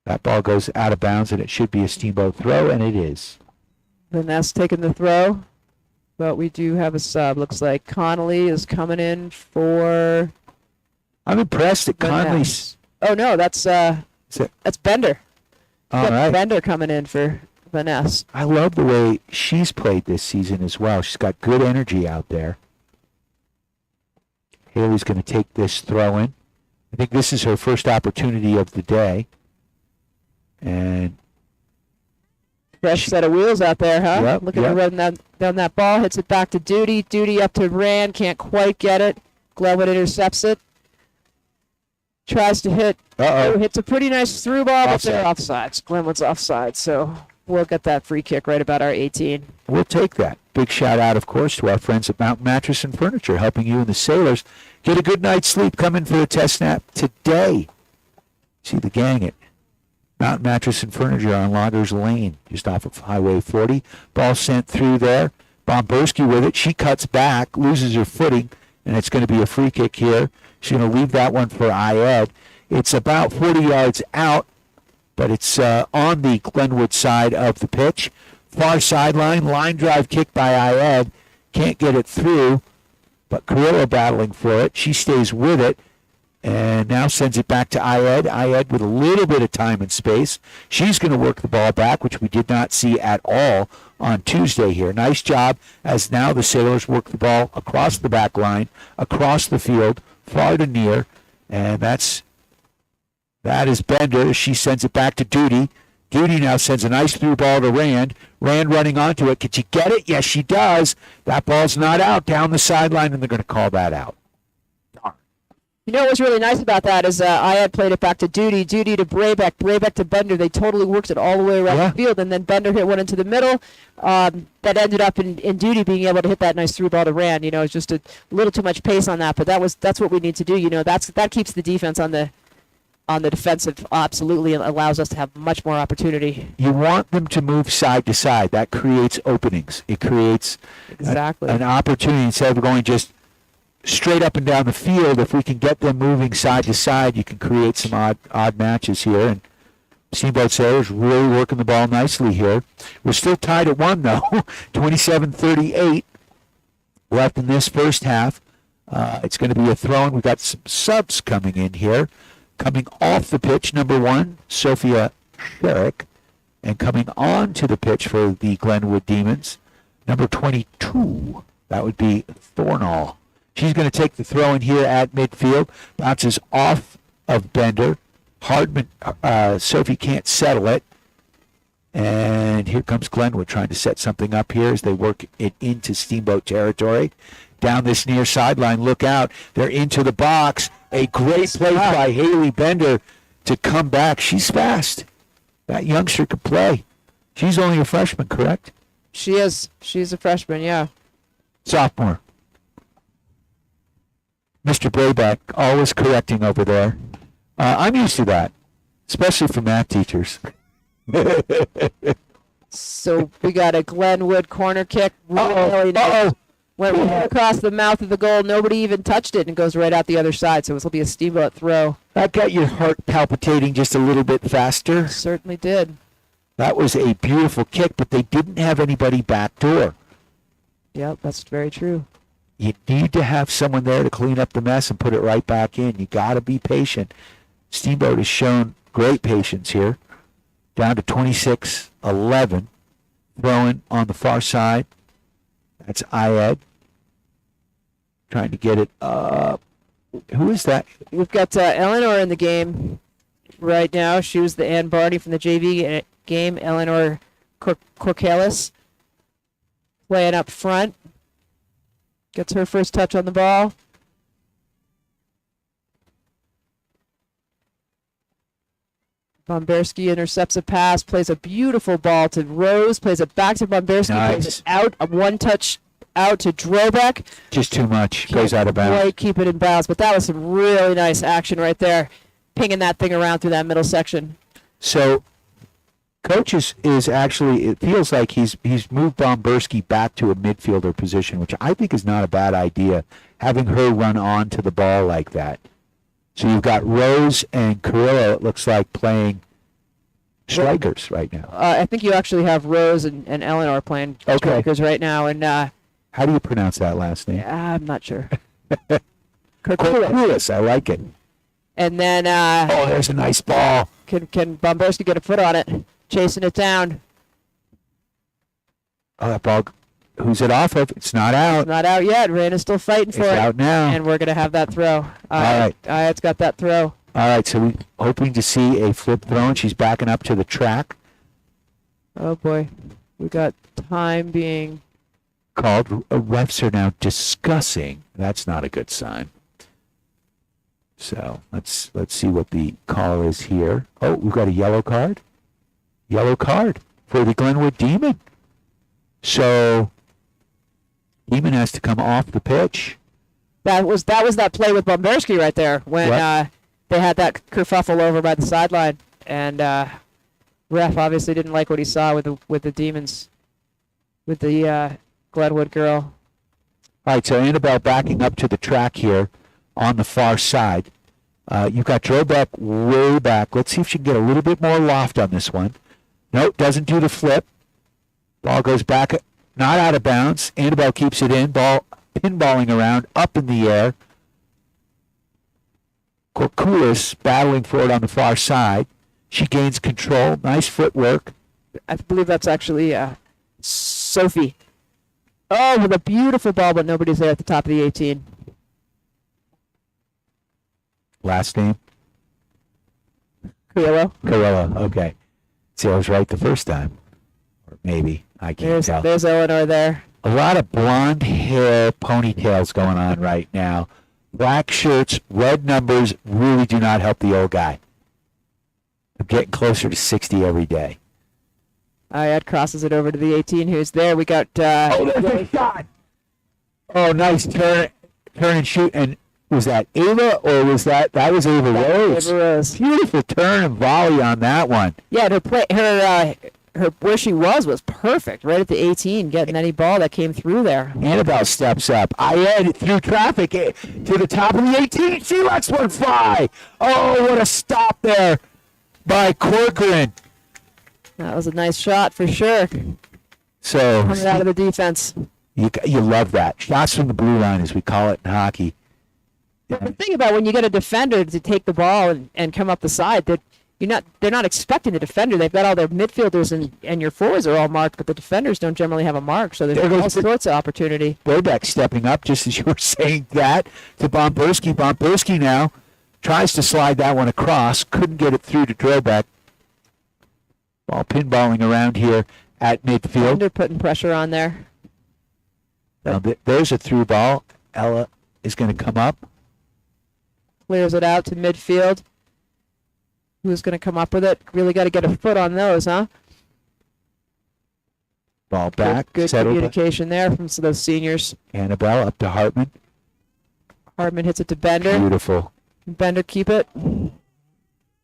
That ball goes out of bounds, and it should be a Steamboat throw, and it is. Vanessa taking the throw, but we do have a sub. Looks like Connolly is coming in for. I'm impressed that Conley's. Oh no, that's Bender. All right. Bender coming in for Vanessa. I love the way she's played this season as well. She's got good energy out there. Haley's going to take this throw in. I think this is her first opportunity of the day. And fresh set of wheels out there, huh? Yep, Looking to run down that ball, hits it back to Duty. Duty up to Rand, can't quite get it. Glenwood intercepts it. Tries to hit. Hits a pretty nice through ball, but they're offsides. Glenwood's offside, so we'll get that free kick right about our 18. We'll take that. Big shout out, of course, to our friends at Mountain Mattress and Furniture, helping you and the Sailors get a good night's sleep. Come in for a test snap today. See the gang at Mountain Mattress and Furniture on Loggers Lane, just off of Highway 40. Ball sent through there. Bomberski with it. She cuts back, loses her footing, and it's going to be a free kick here. She's going to leave that one for Ayed. It's about 40 yards out, but it's on the Glenwood side of the pitch. Far sideline, line drive kick by Ayed. Can't get it through, but Carrillo battling for it. She stays with it. And now sends it back to Ayed. Ayed with a little bit of time and space. She's going to work the ball back, which we did not see at all on Tuesday here. Nice job as now the Sailors work the ball across the back line, across the field, far to near. And that is Bender. She sends it back to Duty. Duty now sends a nice through ball to Rand. Rand running onto it. Can she get it? Yes, she does. That ball's not out down the sideline, and they're going to call that out. You know what's really nice about that is Ayed played it back to Duty to Brabeck to Bender. They totally worked it all the way around the field, and then Bender hit one into the middle. That ended up in Duty being able to hit that nice through ball to Rand. You know, it's just a little too much pace on that, but that's what we need to do. You know, that keeps the defense on the defensive absolutely, and allows us to have much more opportunity. You want them to move side to side. That creates openings. It creates an opportunity instead of going just straight up and down the field. If we can get them moving side to side, you can create some odd matches here. And Steamboat Sailors really working the ball nicely here. We're still tied at 1, though. 27-38 left in this first half. It's going to be a throw-in. We've got some subs coming in here. Coming off the pitch, number 1, Sophia Sherrick. And coming on to the pitch for the Glenwood Demons, number 22. That would be Thornall. She's going to take the throw in here at midfield. Bounces off of Bender. Hardman, Sophie can't settle it. And here comes Glenwood trying to set something up here as they work it into Steamboat territory. Down this near sideline, look out. They're into the box. A great play by Haley Bender to come back. She's fast. That youngster could play. She's only a freshman, correct? She is. She's a freshman, yeah. Sophomore. Mr. Brayback, always correcting over there. I'm used to that, especially for math teachers. So we got a Glenwood corner kick. Really nice. Went right across the mouth of the goal. Nobody even touched it, and goes right out the other side. So this will be a Steamboat throw. That got your heart palpitating just a little bit faster. Certainly did. That was a beautiful kick, but they didn't have anybody backdoor. Yep, that's very true. You need to have someone there to clean up the mess and put it right back in. You got to be patient. Steamboat has shown great patience here. Down to 26-11. Throwing on the far side. That's Ayed. Trying to get it up. Who is that? We've got Eleanor in the game right now. She was the Ann Barney from the JV game. Eleanor Corcalis playing up front. Gets her first touch on the ball. Bomberski intercepts a pass, plays a beautiful ball to Rose, plays it back to Bomberski, plays it out, a one-touch out to Drobeck. Just too much. Goes out of bounds. Quite keep it in bounds, but that was some really nice action right there, pinging that thing around through that middle section. So Coach is actually, it feels like he's moved Bomberski back to a midfielder position, which I think is not a bad idea, having her run on to the ball like that. So you've got Rose and Carrillo, it looks like, playing strikers right now. I think you actually have Rose and Eleanor playing strikers right now. And how do you pronounce that last name? I'm not sure. Kurkulis, I like it. And then there's a nice ball. Can Bomberski get a foot on it? Chasing it down. Oh, that ball. Who's it off of? It's not out. It's not out yet. Raina's still fighting for it. It's out now. And we're going to have that throw. All right. It's got that throw. All right, so we're hoping to see a flip throw, and she's backing up to the track. Oh, boy. We got time being called. Refs are now discussing. That's not a good sign. So let's see what the call is here. Oh, we've got a yellow card. Yellow card for the Glenwood Demon. So Demon has to come off the pitch. That was that play with Bomberski right there when they had that kerfuffle over by the sideline, and ref obviously didn't like what he saw with the Demons, with the Glenwood girl. All right, so Annabelle backing up to the track here on the far side. You've got Drobeck way back. Let's see if she can get a little bit more loft on this one. Nope, doesn't do the flip. Ball goes back, not out of bounds. Annabelle keeps it in. Ball pinballing around, up in the air. Korkulis battling for it on the far side. She gains control. Nice footwork. I believe that's actually Sophie. Oh, with a beautiful ball, but nobody's there at the top of the 18. Last name? Carrillo. Carrillo, okay. See, I was right the first time. Or maybe. I can't tell. There's Eleanor there. A lot of blonde hair ponytails going on right now. Black shirts, red numbers really do not help the old guy. I'm getting closer to 60 every day. Ed crosses it over to the 18 who's there. We got... there's a shot! Oh, nice turn and shoot. And was that Ava or was that was Ava Rose? Ava Rose. Beautiful turn and volley on that one. Yeah, her where she was perfect, right at the 18, getting any ball that came through there. Annabelle steps up. Ayed through traffic to the top of the 18. She lets one fly. Oh, what a stop there by Corcoran. That was a nice shot for sure. So coming out of the defense. You love that. Shots from the blue line, as we call it in hockey. The thing about when you get a defender to take the ball and come up the side, that they're not expecting the defender. They've got all their midfielders and your forwards are all marked, but the defenders don't generally have a mark, so there's all sorts of opportunity. Burbeck stepping up, just as you were saying that, to Bomberski. Bomberski now tries to slide that one across. Couldn't get it through to Drobeck. Ball pinballing around here at midfield. They're putting pressure on there. Now, there's a through ball. Ella is going to come up. Clears it out to midfield. Who's going to come up with it? Really got to get a foot on those, huh? Ball back. Good communication there from those seniors. Annabelle up to Hartman. Hartman hits it to Bender. Beautiful. Bender keep it.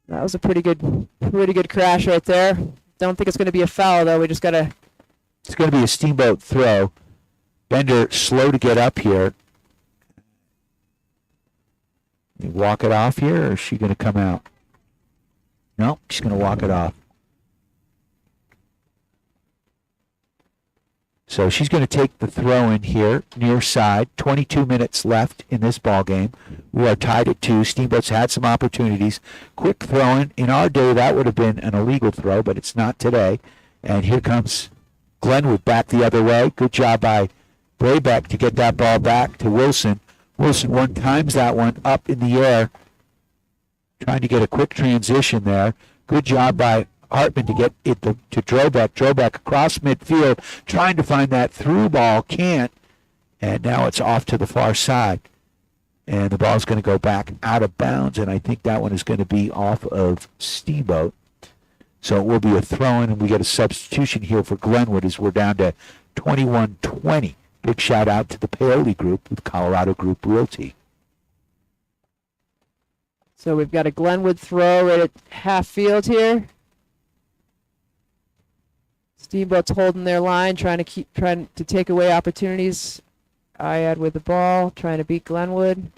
That was a pretty good crash right there. Don't think it's going to be a foul though. We just got to. It's going to be a Steamboat throw. Bender slow to get up here. You walk it off here, or is she going to come out? No, she's going to walk it off. So she's going to take the throw in here, near side. 22 minutes left in this ball game. We are tied at 2. Steamboat's had some opportunities. Quick throwing. In our day, that would have been an illegal throw, but it's not today. And here comes Glenwood back the other way. Good job by Braybeck to get that ball back to Wilson. Wilson one times that one up in the air. Trying to get a quick transition there. Good job by Hartman to get it to Drobeck. Drobeck across midfield, trying to find that through ball. Can't. And now it's off to the far side. And the ball's going to go back out of bounds, and I think that one is going to be off of Steamboat. So it will be a throw-in, and we get a substitution here for Glenwood as we're down to 21-20. Big shout-out to the Paoli Group with Colorado Group Realty. So we've got a Glenwood throw right at half field here. Steamboat's holding their line, trying to take away opportunities. Ayad with the ball, trying to beat Glenwood.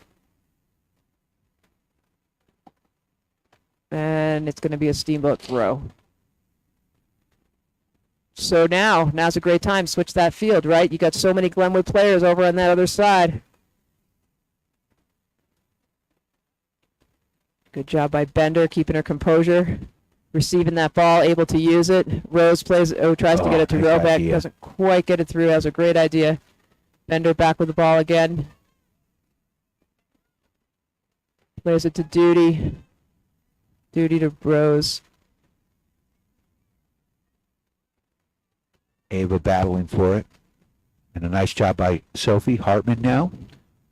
And it's going to be a Steamboat throw. So now's a great time. Switch that field, right? You got so many Glenwood players over on that other side. Good job by Bender, keeping her composure. Receiving that ball, able to use it. Rose tries to get it to nice Roback. idea. Doesn't quite get it through. That was a great idea. Bender back with the ball again. Plays it to Duty. Duty to Rose. Ava battling for it. And a nice job by Sophie. Hartman now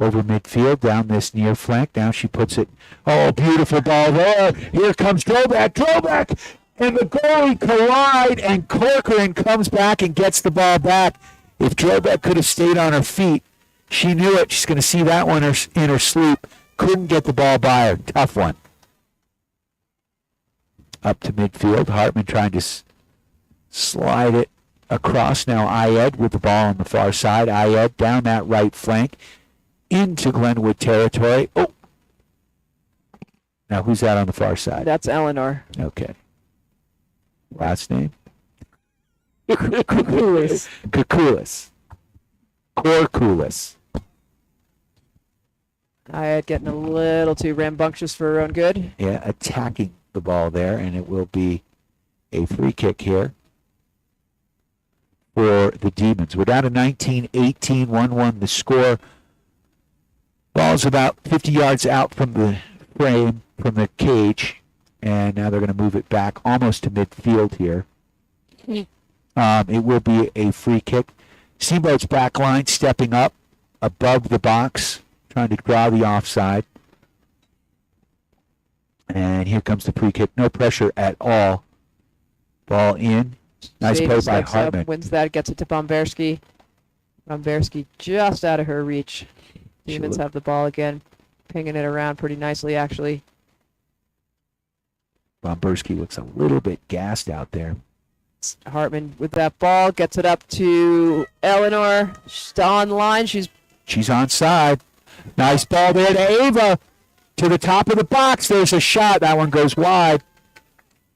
over midfield down this near flank. Now she puts it. Oh, beautiful ball there. Here comes Droback. And the goalie collide, and Corcoran comes back and gets the ball back. If Droback could have stayed on her feet, she knew it. She's going to see that one in her sleep. Couldn't get the ball by her. Tough one. Up to midfield. Hartman trying to slide it across. Now Ayed with the ball on the far side. Ayed down that right flank into Glenwood territory. Oh! Now who's that on the far side? That's Eleanor. Okay. Last name? Kukulis. Corkulis. Ayad getting a little too rambunctious for her own good. Yeah, attacking the ball there, and it will be a free kick here for the Demons. We're down to 19-18, 1-1 the score. Ball's about 50 yards out from the frame, from the cage, and now they're going to move it back almost to midfield here. It will be a free kick. Steamboat's back line stepping up above the box, trying to draw the offside. And here comes the free kick. No pressure at all. Ball in. Nice play by Steps Hartman. up, wins that, gets it to Bomberski. Bomberski just out of her reach. Demons have the ball again, pinging it around pretty nicely, actually. Bomberski looks a little bit gassed out there. Hartman with that ball, gets it up to Eleanor. She's on line. She's onside. Nice ball there to Ava. To the top of the box. There's a shot. That one goes wide.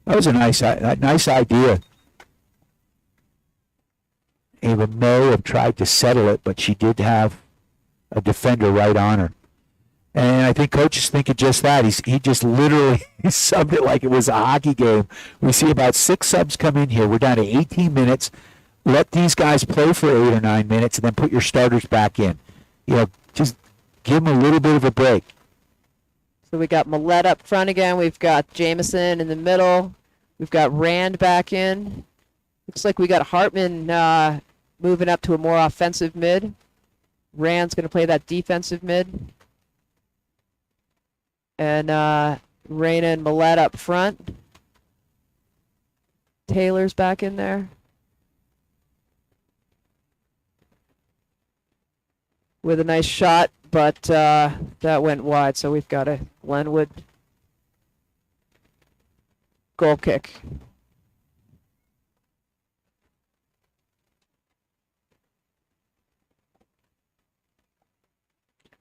That was a nice idea. Ava may have tried to settle it, but she did have a defender right on her. And I think Coach is thinking just that. He just literally subbed it like it was a hockey game. We see about 6 subs come in here. We're down to 18 minutes. Let these guys play for 8 or 9 minutes, and then put your starters back in. Just give them a little bit of a break. So we got Millette up front again. We've got Jameson in the middle. We've got Rand back in. Looks like we got Hartman moving up to a more offensive mid. Rand's going to play that defensive mid. And Raina and Millette up front. Taylor's back in there. With a nice shot, but that went wide, so we've got a Glenwood goal kick.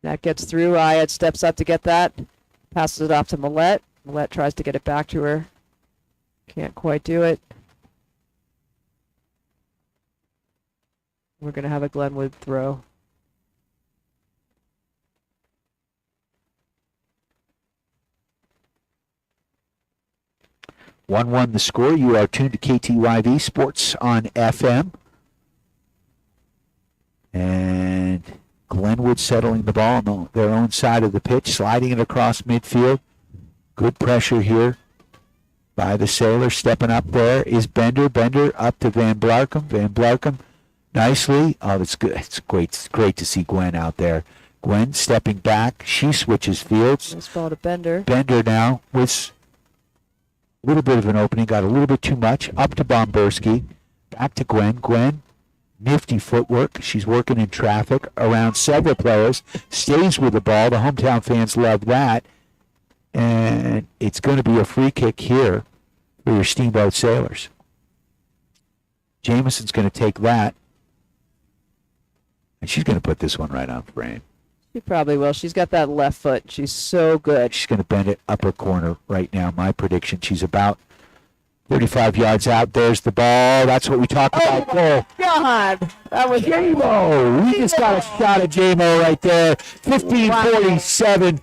That gets through. Ayad steps up to get that. Passes it off to Millette. Millette tries to get it back to her. Can't quite do it. We're going to have a Glenwood throw. One the score. You are tuned to KTYV Sports on FM. And Glenwood settling the ball on their own side of the pitch, sliding it across midfield. Good pressure here by the Sailors. Stepping up there is Bender. Bender up to Van Blarkum. Van Blarkum nicely. Oh, it's good. It's great to see Gwen out there. Gwen stepping back. She switches fields. Nice ball to Bender. Bender now with a little bit of an opening. Got a little bit too much. Up to Bomberski. Back to Gwen. Gwen. Nifty footwork. She's working in traffic around several players. Stays with the ball. The hometown fans love that. And it's going to be a free kick here for your Steamboat Sailors. Jamison's going to take that. And she's going to put this one right on frame. She probably will. She's got that left foot. She's so good. She's going to bend it upper corner right now. My prediction, she's about 35 yards out. There's the ball. That's what we talked about there. God, that was J-Mo. We just got a shot of J-Mo right there. 15:47.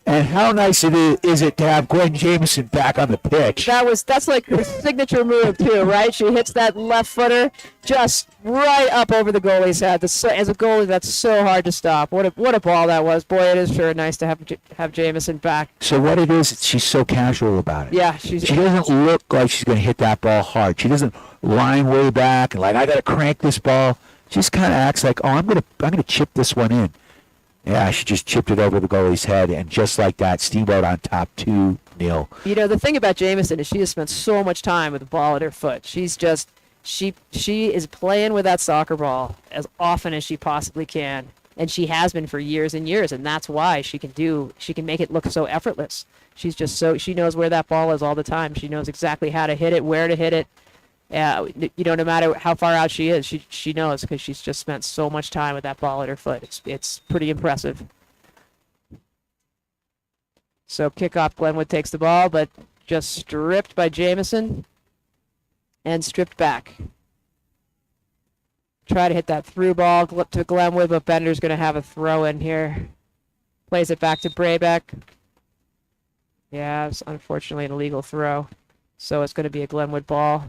And how nice is it to have Gwen Jamison back on the pitch? That's like her signature move too, right? She hits that left footer just right up over the goalie's head. As a goalie, that's so hard to stop. What a ball that was. Boy, it is sure nice to have Jamison back. So what it is, she's so casual about it. Yeah, she doesn't look like she's going to hit that ball hard. She doesn't line way back and like I got to crank this ball. She just kind of acts like, I'm going to chip this one in. Yeah, she just chipped it over the goalie's head, and just like that, Steamboat on top 2-0. You know, the thing about Jamison is she has spent so much time with the ball at her foot. She's just, she is playing with that soccer ball as often as she possibly can, and she has been for years and years, and that's why she can make it look so effortless. She's just she knows where that ball is all the time. She knows exactly how to hit it, where to hit it. No matter how far out she is, she knows because she's just spent so much time with that ball at her foot. It's pretty impressive. So kickoff, Glenwood takes the ball, but just stripped by Jamison and stripped back. Try to hit that through ball to Glenwood, but Bender's going to have a throw in here. Plays it back to Brabeck. Yeah, it's unfortunately an illegal throw. So it's going to be a Glenwood ball.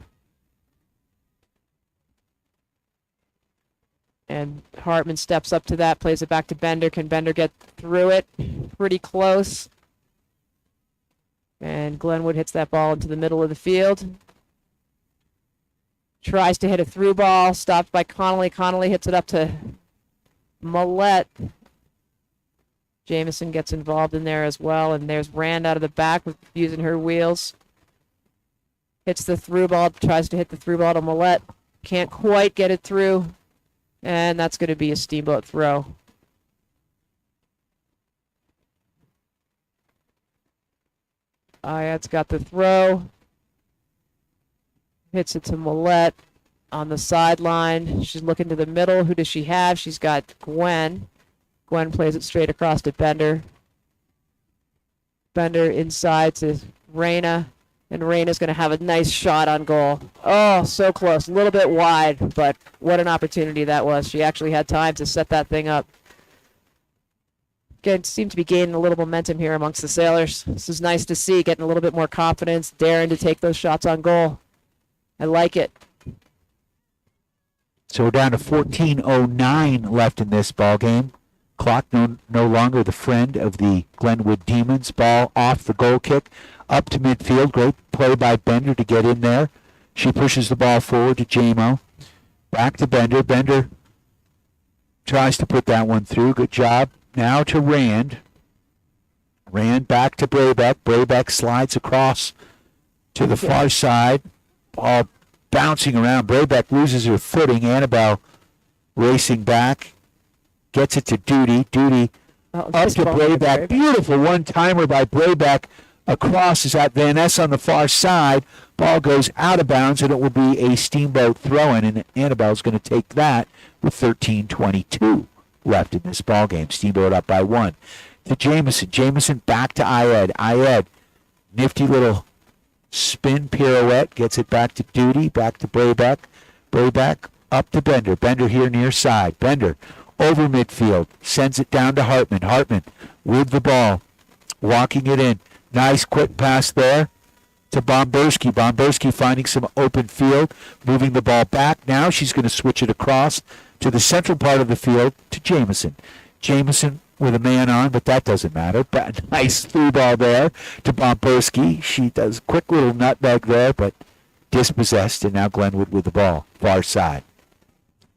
And Hartman steps up to that, plays it back to Bender. Can Bender get through it? Pretty close. And Glenwood hits that ball into the middle of the field. Tries to hit a through ball, stopped by Connolly. Connolly hits it up to Millette. Jamison gets involved in there as well. And there's Rand out of the back with using her wheels. Hits the through ball, tries to hit the through ball to Millette. Can't quite get it through. And that's going to be a Steamboat throw. Ayad's got the throw. Hits it to Millette on the sideline. She's looking to the middle. Who does she have? She's got Gwen. Gwen plays it straight across to Bender. Bender inside to Reyna. And Reyna's going to have a nice shot on goal. Oh, so close. A little bit wide, but what an opportunity that was. She actually had time to set that thing up. Again, seem to be gaining a little momentum here amongst the Sailors. This is nice to see, getting a little bit more confidence, daring to take those shots on goal. I like it. So we're down to 14:09 left in this ball game. Clock no longer the friend of the Glenwood Demons. Ball off the goal kick, up to midfield. Great play by Bender to get in there. She pushes the ball forward to J-Mo. Back to Bender. Bender tries to put that one through. Good job. Now to Rand. Rand back to Brabeck. Brabeck slides across to the far side. Ball bouncing around. Brabeck loses her footing. Annabelle racing back. Gets it to Duty. Duty up to Brabeck. Beautiful one-timer by Brabeck. Across is at Van Ness on the far side. Ball goes out of bounds, and it will be a Steamboat throw-in, and Annabelle's going to take that with 13:22 left in this ball game. Steamboat up by 1. To Jamison. Jamison back to Ayed. Ayed, nifty little spin pirouette. Gets it back to Duty. Back to Brabeck. Brabeck up to Bender. Bender here near side. Bender over midfield. Sends it down to Hartman. Hartman with the ball. Walking it in. Nice quick pass there to Bomberski. Bomberski finding some open field. Moving the ball back. Now she's going to switch it across to the central part of the field to Jamison. Jamison with a man on, but that doesn't matter. Nice through ball there to Bomberski. She does a quick little nutmeg there, but dispossessed, and now Glenwood with the ball. Far side.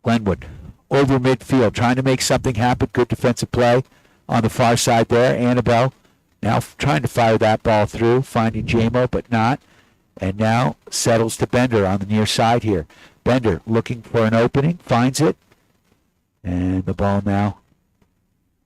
Glenwood over midfield, trying to make something happen. Good defensive play on the far side there. Annabelle now trying to fire that ball through, finding J-Mo, but not. And now settles to Bender on the near side here. Bender looking for an opening, finds it. And the ball now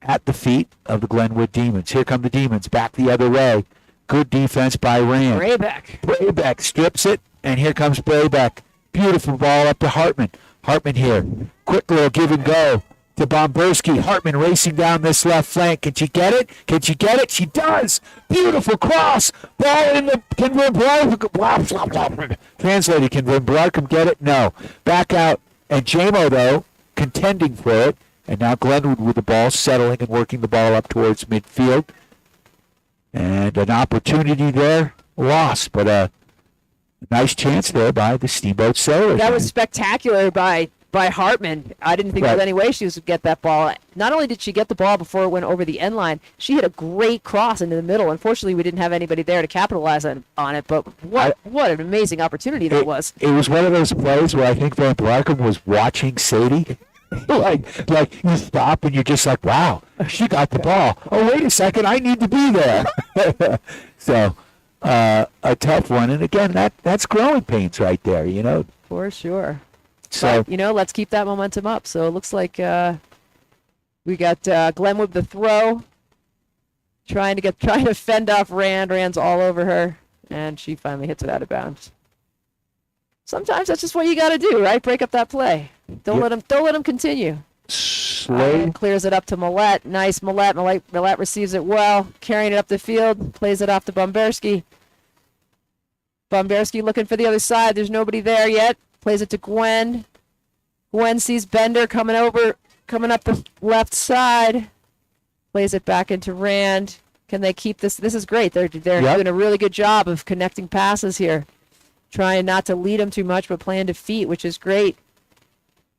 at the feet of the Glenwood Demons. Here come the Demons, back the other way. Good defense by Rand. Brabeck. Brabeck strips it, and here comes Brabeck. Beautiful ball up to Hartman. Hartman here. Quick little give and go to Bomberski. Hartman racing down this left flank. Can she get it? Can she get it? She does. Beautiful cross. Ball in the. Can Van Blarkum. Translated. Can Van Blarkum get it? No. Back out. And Jamo, though, contending for it. And now Glenwood with the ball, settling and working the ball up towards midfield. And an opportunity there. Lost, but a nice chance there by the Steamboat Sailors. That was spectacular by Hartman. I didn't think there was any way she was going to get that ball. Not only did she get the ball before it went over the end line, she hit a great cross into the middle. Unfortunately, we didn't have anybody there to capitalize on it, but what an amazing opportunity that was. It was one of those plays where I think Van Blarkum was watching Sadie. like you stop and you're just like, wow, she got the ball. Oh, wait a second, I need to be there. So a tough one. And again, that's growing pains right there, you know. For sure. So, but, let's keep that momentum up. So it looks like we got Glenwood the throw, trying to fend off Rand. Rand's all over her, and she finally hits it out of bounds. Sometimes that's just what you got to do, right? Break up that play. Don't let him continue. Slay. Clears it up to Millette. Nice Millette. Millette receives it well, carrying it up the field, plays it off to Bomberski. Bomberski looking for the other side. There's nobody there yet. Plays it to Gwen. Gwen sees Bender coming up the left side. Plays it back into Rand. Can they keep this? This is great. They're doing a really good job of connecting passes here. Trying not to lead them too much, but playing to feet, which is great.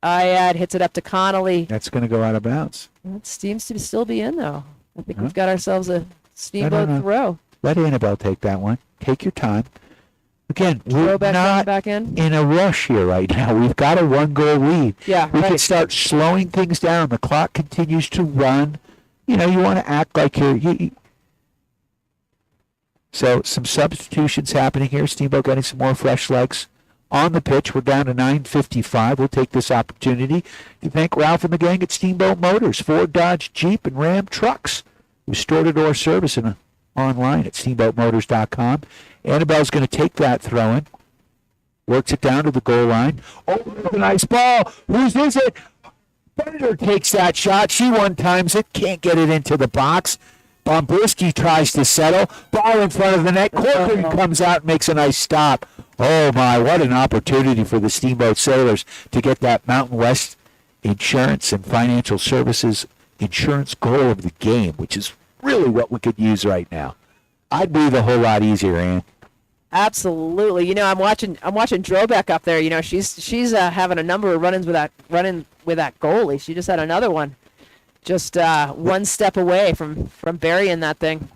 Ayad hits it up to Connolly. That's going to go out of bounds. It seems to still be in, though. I think we've got ourselves a Steamboat throw. Let Annabelle take that one. Take your time. Again, we're not back in a rush here right now. We've got a one-goal lead. Yeah, we can start slowing things down. The clock continues to run. You want to act like you're... So some substitutions happening here. Steamboat getting some more fresh legs on the pitch. We're down to 9:55. We'll take this opportunity to thank Ralph and the gang at Steamboat Motors, Ford, Dodge, Jeep, and Ram trucks. We store-to-door service online at steamboatmotors.com. Annabelle's going to take that throw-in. Works it down to the goal line. Oh, a nice ball. Whose is it? Bender takes that shot. She one-times it. Can't get it into the box. Bomberski tries to settle. Ball in front of the net. Corcoran comes out and makes a nice stop. Oh, my, what an opportunity for the Steamboat Sailors to get that Mountain West Insurance and Financial Services insurance goal of the game, which is really what we could use right now. I'd breathe a whole lot easier, Ann. Absolutely. I'm watching Drobeck up there. She's having a number of run-ins with that goalie. She just had another one. Just one step away from burying that thing.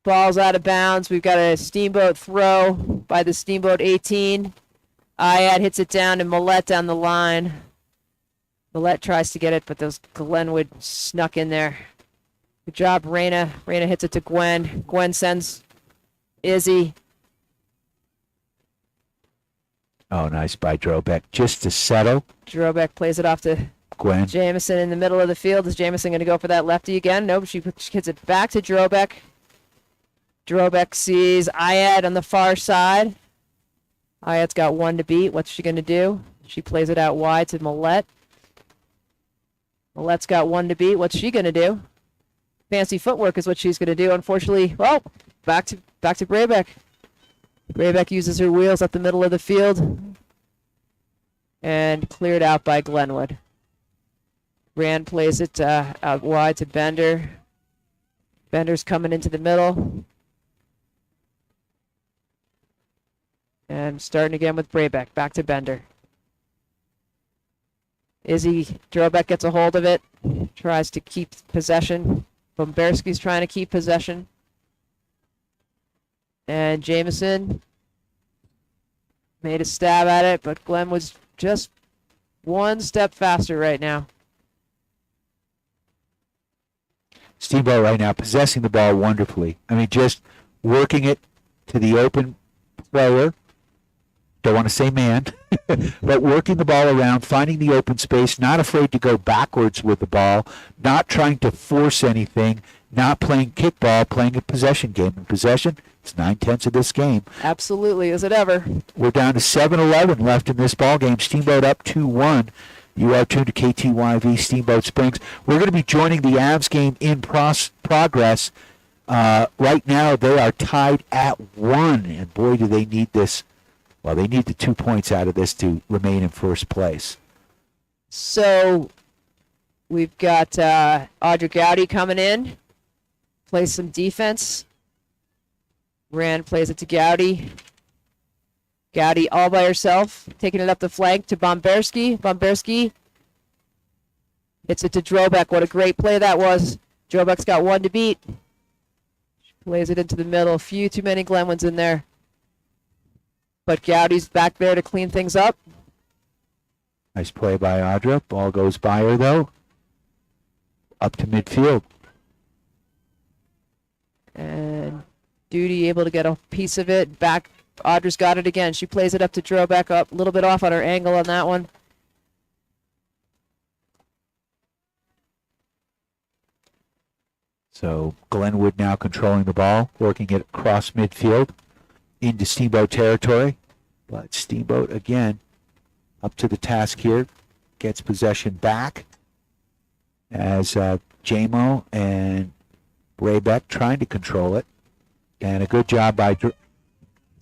Ball's out of bounds. We've got a Steamboat throw by the Steamboat 18. Ayad hits it down to Millette down the line. Millette tries to get it, but those Glenwood snuck in there. Good job, Raina. Raina hits it to Gwen. Gwen sends Izzy. Oh, nice by Drobeck. Just to settle. Drobeck plays it off to Gwen. Jamison in the middle of the field. Is Jamison going to go for that lefty again? Nope, she hits it back to Drobeck. Drobeck sees Ayad on the far side. Ayad's got one to beat. What's she going to do? She plays it out wide to Millette. Millette's got one to beat. What's she going to do? Fancy footwork is what she's going to do. Unfortunately, well, back to Braybeck. Braybeck uses her wheels up the middle of the field and cleared out by Glenwood. Rand plays it out wide to Bender. Bender's coming into the middle. And starting again with Braybeck. Back to Bender. Izzy Drobeck gets a hold of it. Tries to keep possession. Bomberski's trying to keep possession. And Jamison made a stab at it, but Glenn was just one step faster right now. Steamboat right now possessing the ball wonderfully. I mean, just working it to the open player. Don't want to say man, but working the ball around, finding the open space, not afraid to go backwards with the ball, not trying to force anything, not playing kickball, playing a possession game. In possession, it's 9/10 of this game. Absolutely, is it ever? We're down to 7:11 left in this ball game. Steamboat up 2-1. You are tuned to KTYV Steamboat Springs. We're going to be joining the Avs game in progress. Right now, they are tied at 1, and boy, do they need this. Well, they need the 2 points out of this to remain in first place. So we've got Audra Gowdy coming in, plays some defense. Rand plays it to Gowdy. Gowdy all by herself, taking it up the flank to Bomberski. Bomberski hits it to Drobek. What a great play that was. Drobek's got one to beat. She plays it into the middle. Few too many Glenwoods in there. But Gowdy's back there to clean things up. Nice play by Audra. Ball goes by her, though. Up to midfield. And Duty able to get a piece of it. Back. Audra's got it again. She plays it up to Drobek, up a little bit off on her angle on that one. So Glenwood now controlling the ball, working it across midfield into Steamboat territory. But Steamboat, again, up to the task here, gets possession back as Jamo and Raybeck trying to control it. And a good job by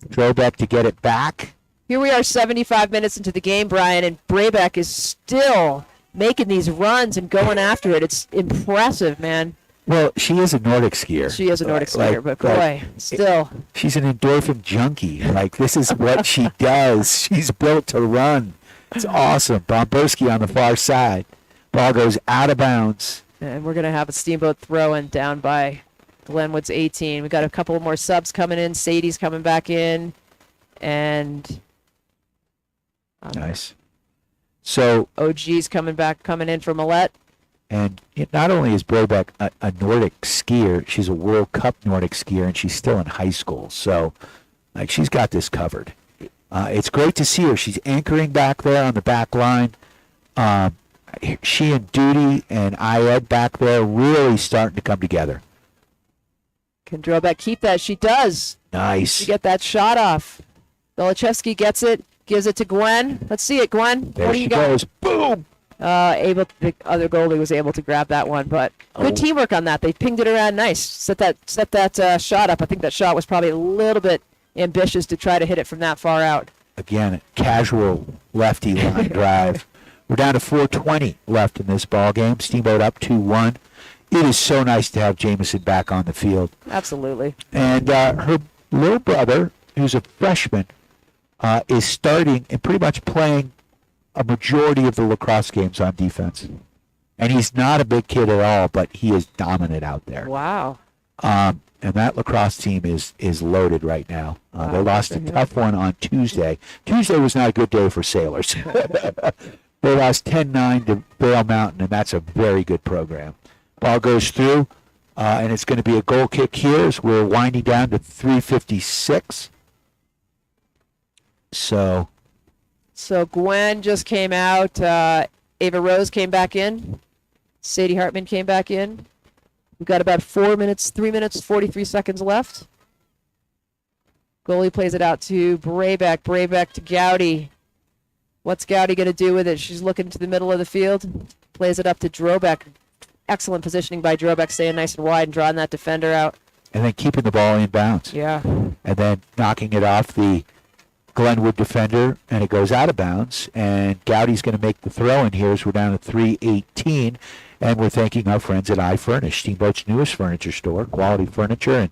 Drobek to get it back. Here we are 75 minutes into the game, Brian, and Braybeck is still making these runs and going after it. It's impressive, man. Well, she is a Nordic skier. She is a Nordic skier, but boy, still. She's an endorphin junkie. Like, this is what she does. She's built to run. It's awesome. Bomberski on the far side. Ball goes out of bounds. And we're going to have a Steamboat throw-in down by Glenwood's 18. We got a couple more subs coming in. Sadie's coming back in. And nice. So OG's coming in for Millette. And not only is Brobeck a Nordic skier, she's a World Cup Nordic skier, and she's still in high school. So, like, she's got this covered. It's great to see her. She's anchoring back there on the back line. She and Duty and Ayed back there really starting to come together. Can Drobeck keep that? She does. Nice. She get that shot off. Golichevsky gets it, gives it to Gwen. Let's see it, Gwen. There what do she you got? goes. Boom! The other goalie was able to grab that one, but good teamwork on that. They pinged it around nice. Set that shot up. I think that shot was probably a little bit ambitious to try to hit it from that far out. Again, casual lefty line drive. We're down to 4:20 left in this ball game. Steamboat up 2-1. It is so nice to have Jameson back on the field. Absolutely. And her little brother, who's a freshman, is starting and pretty much playing a majority of the lacrosse games on defense. And he's not a big kid at all, but he is dominant out there. Wow. And that lacrosse team is loaded right now. They lost a tough one on Tuesday. Tuesday was not a good day for Sailors. They lost 10-9 to Vail Mountain, and that's a very good program. Ball goes through, and it's going to be a goal kick here as we're winding down to 3:56. So Gwen just came out. Ava Rose came back in. Sadie Hartman came back in. We've got about 3 minutes, 43 seconds left. Goalie plays it out to Braybeck. Braybeck to Gowdy. What's Gowdy going to do with it? She's looking to the middle of the field. Plays it up to Drobeck. Excellent positioning by Drobeck, staying nice and wide and drawing that defender out. And then keeping the ball in bounds. Yeah. And then knocking it off the Glenwood defender, and it goes out of bounds. And Gowdy's going to make the throw in here as we're down to 3:18. And we're thanking our friends at iFurnish, Steamboat's newest furniture store. Quality furniture and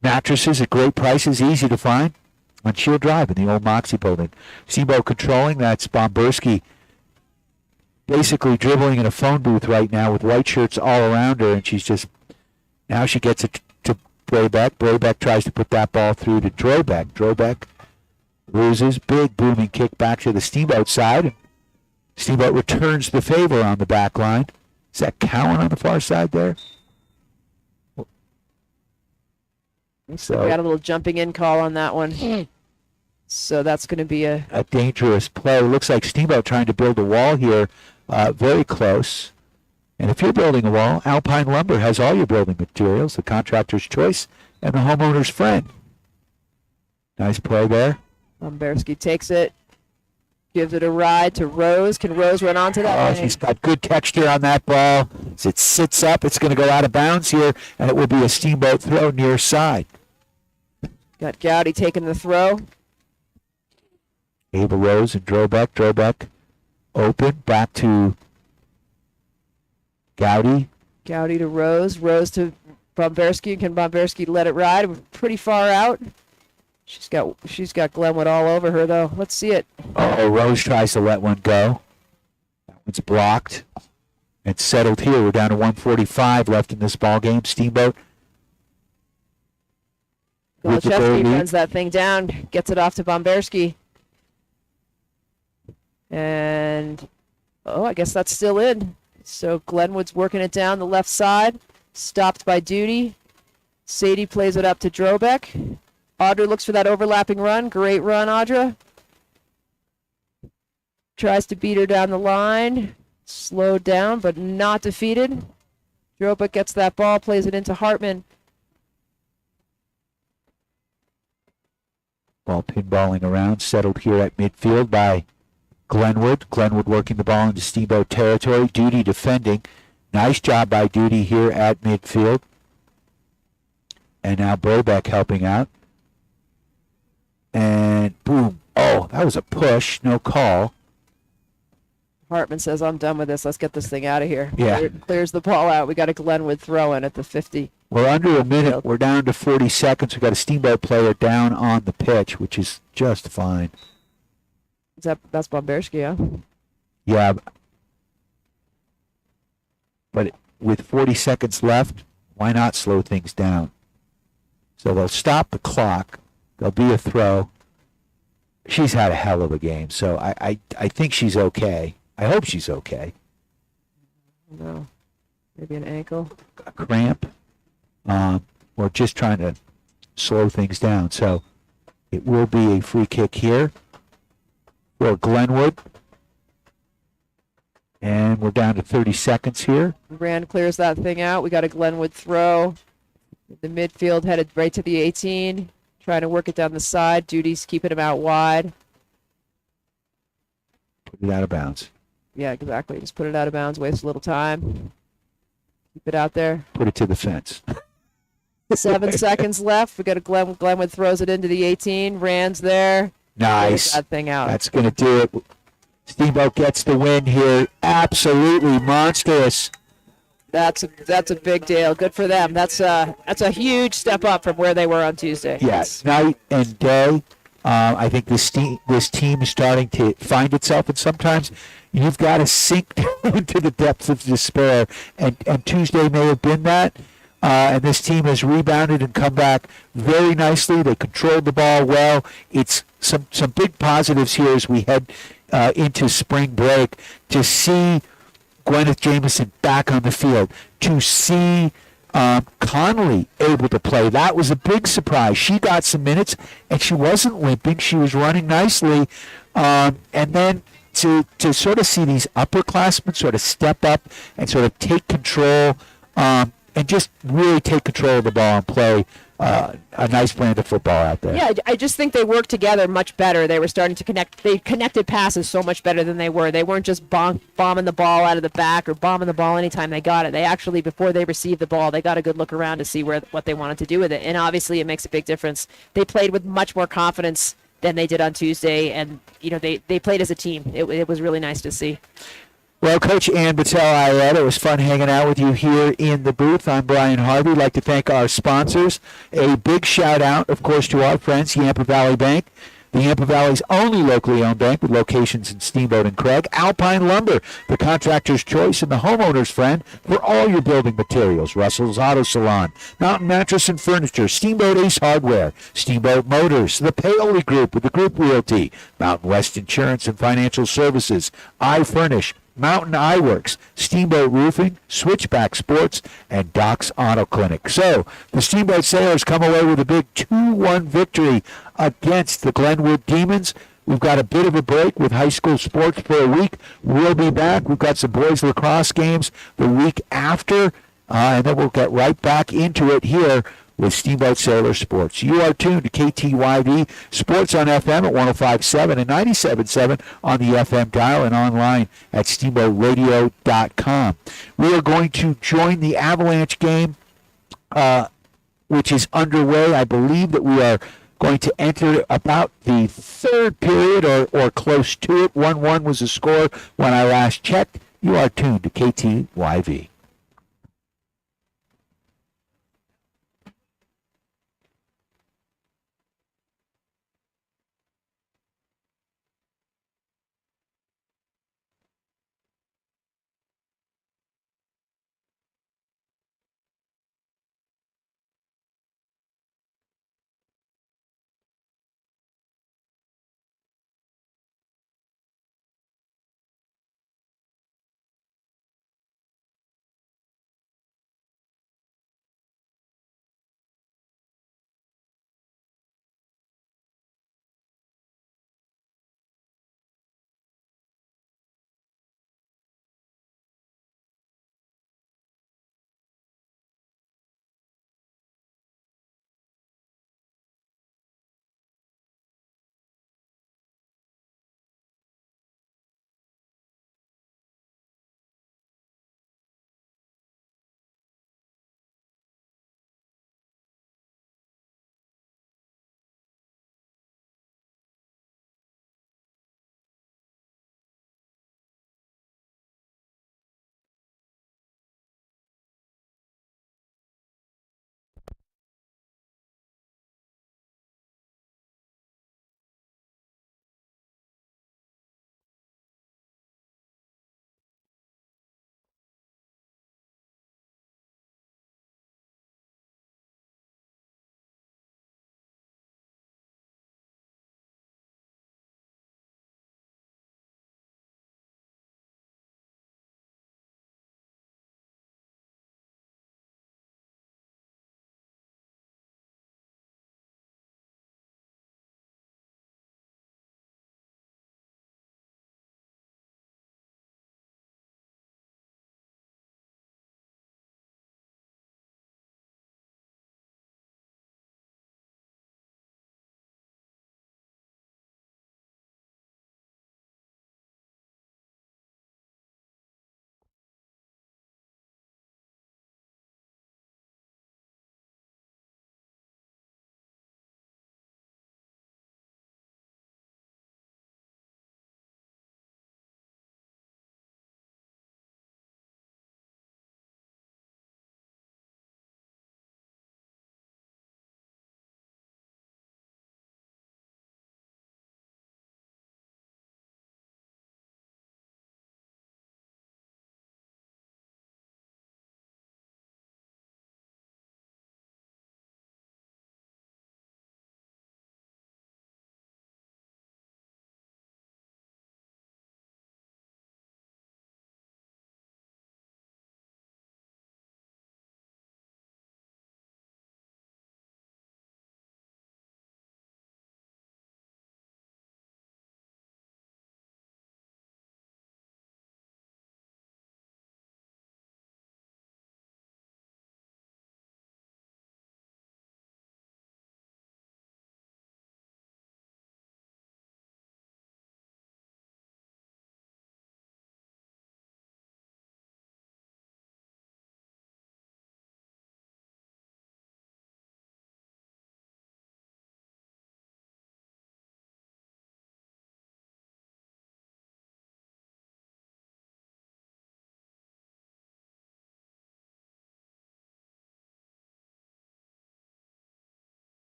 mattresses at great prices, easy to find on Shield Drive in the old Moxie building. Steamboat controlling, that's Bomberski basically dribbling in a phone booth right now with white shirts all around her, and now she gets it to Braybeck. Braybeck tries to put that ball through to Drobeck. Drobeck loses, big booming kick back to the Steamboat side. Steamboat returns the favor on the back line. Is that Cowan on the far side there? So we got a little jumping in call on that one. So that's going to be a dangerous play. Looks like Steamboat trying to build a wall here, very close. And if you're building a wall, Alpine Lumber has all your building materials, the contractor's choice, and the homeowner's friend. Nice play there. Bomberski takes it, gives it a ride to Rose. Can Rose run onto that? Oh, she's got good texture on that ball. As it sits up, it's going to go out of bounds here, and it will be a Steamboat throw near side. Got Gowdy taking the throw. Ava Rose and Drobeck. Drobeck open, back to Gowdy. Gowdy to Rose. Rose to Bomberski. Can Bomberski let it ride? We're pretty far out. She's got Glenwood all over her, though. Let's see it. Oh, Rose tries to let one go. That one's blocked. It's settled here. We're down to 1:45 left in this ball game. Steamboat with the goal Goloszewski lead. runs that thing down, gets it off to Bomberski. And, I guess that's still in. So Glenwood's working it down the left side. Stopped by Duty. Sadie plays it up to Drobeck. Audra looks for that overlapping run. Great run, Audra. Tries to beat her down the line. Slowed down, but not defeated. Drobeck gets that ball, plays it into Hartman. Ball pinballing around, settled here at midfield by Glenwood. Glenwood working the ball into Steamboat territory. Duty defending. Nice job by Duty here at midfield. And now Brobeck helping out. And boom. Oh, that was a push. No call. Hartman says, I'm done with this. Let's get this thing out of here. Yeah. Clears the ball out. We got a Glenwood throw in at the 50. We're under a minute. We're down to 40 seconds. We've got a Steamboat player down on the pitch, which is just fine. That's Bomberski, huh? Yeah. But with 40 seconds left, why not slow things down? So they'll stop the clock. There'll be a throw. She's had a hell of a game, so I think she's okay. I hope she's okay. No. Maybe an ankle. A cramp. Or just trying to slow things down. So it will be a free kick here for Glenwood. And we're down to 30 seconds here. Rand clears that thing out. We got a Glenwood throw. The midfield headed right to the 18. Trying to work it down the side. Duty's keeping him out wide. Put it out of bounds. Yeah, exactly. Just put it out of bounds. Waste a little time. Keep it out there. Put it to the fence. 7 seconds left. We got a Glenwood throws it into the 18. Rand's there. Nice. Clears that thing out. That's going to do it. Steamboat gets the win here. Absolutely monstrous. That's a big deal. Good for them. That's a huge step up from where they were on Tuesday. Yes, night and day. I think this team is starting to find itself, and sometimes you've got to sink down to the depths of despair. And Tuesday may have been that. And this team has rebounded and come back very nicely. They controlled the ball well. It's some big positives here as we head into spring break to see Gwyneth Jamison back on the field, to see Connolly able to play. That was a big surprise. She got some minutes, and she wasn't limping. She was running nicely. And then to sort of see these upperclassmen sort of step up and sort of take control and just really take control of the ball and play a nice brand of football out there. Yeah, I just think they worked together much better. They were starting to connect. They connected passes so much better than they were. They weren't just bombing the ball out of the back or bombing the ball anytime they got it. They actually, before they received the ball, they got a good look around to see what they wanted to do with it. And obviously, it makes a big difference. They played with much more confidence than they did on Tuesday, and they played as a team. It was really nice to see. Well, Coach Ann Battelle-Ayed, it was fun hanging out with you here in the booth. I'm Brian Harvey. I'd like to thank our sponsors. A big shout out, of course, to our friends, Yampa Valley Bank, the Yampa Valley's only locally owned bank with locations in Steamboat and Craig. Alpine Lumber, the contractor's choice and the homeowner's friend for all your building materials. Russell's Auto Salon, Mountain Mattress and Furniture, Steamboat Ace Hardware, Steamboat Motors, the Paoli Group with the Group Realty, Mountain West Insurance and Financial Services, I Furnish, Mountain Eyeworks, Steamboat Roofing, Switchback Sports, and Doc's Auto Clinic. So, the Steamboat Sailors come away with a big 2-1 victory against the Glenwood Demons. We've got a bit of a break with high school sports for a week. We'll be back. We've got some boys lacrosse games the week after, and then we'll get right back into it here with Steamboat Sailor Sports. You are tuned to KTYV Sports on FM at 105.7 and 97.7 on the FM dial and online at steamboatradio.com. We are going to join the Avalanche game, which is underway. I believe that we are going to enter about the third period or close to it. 1-1 was the score when I last checked. You are tuned to KTYV.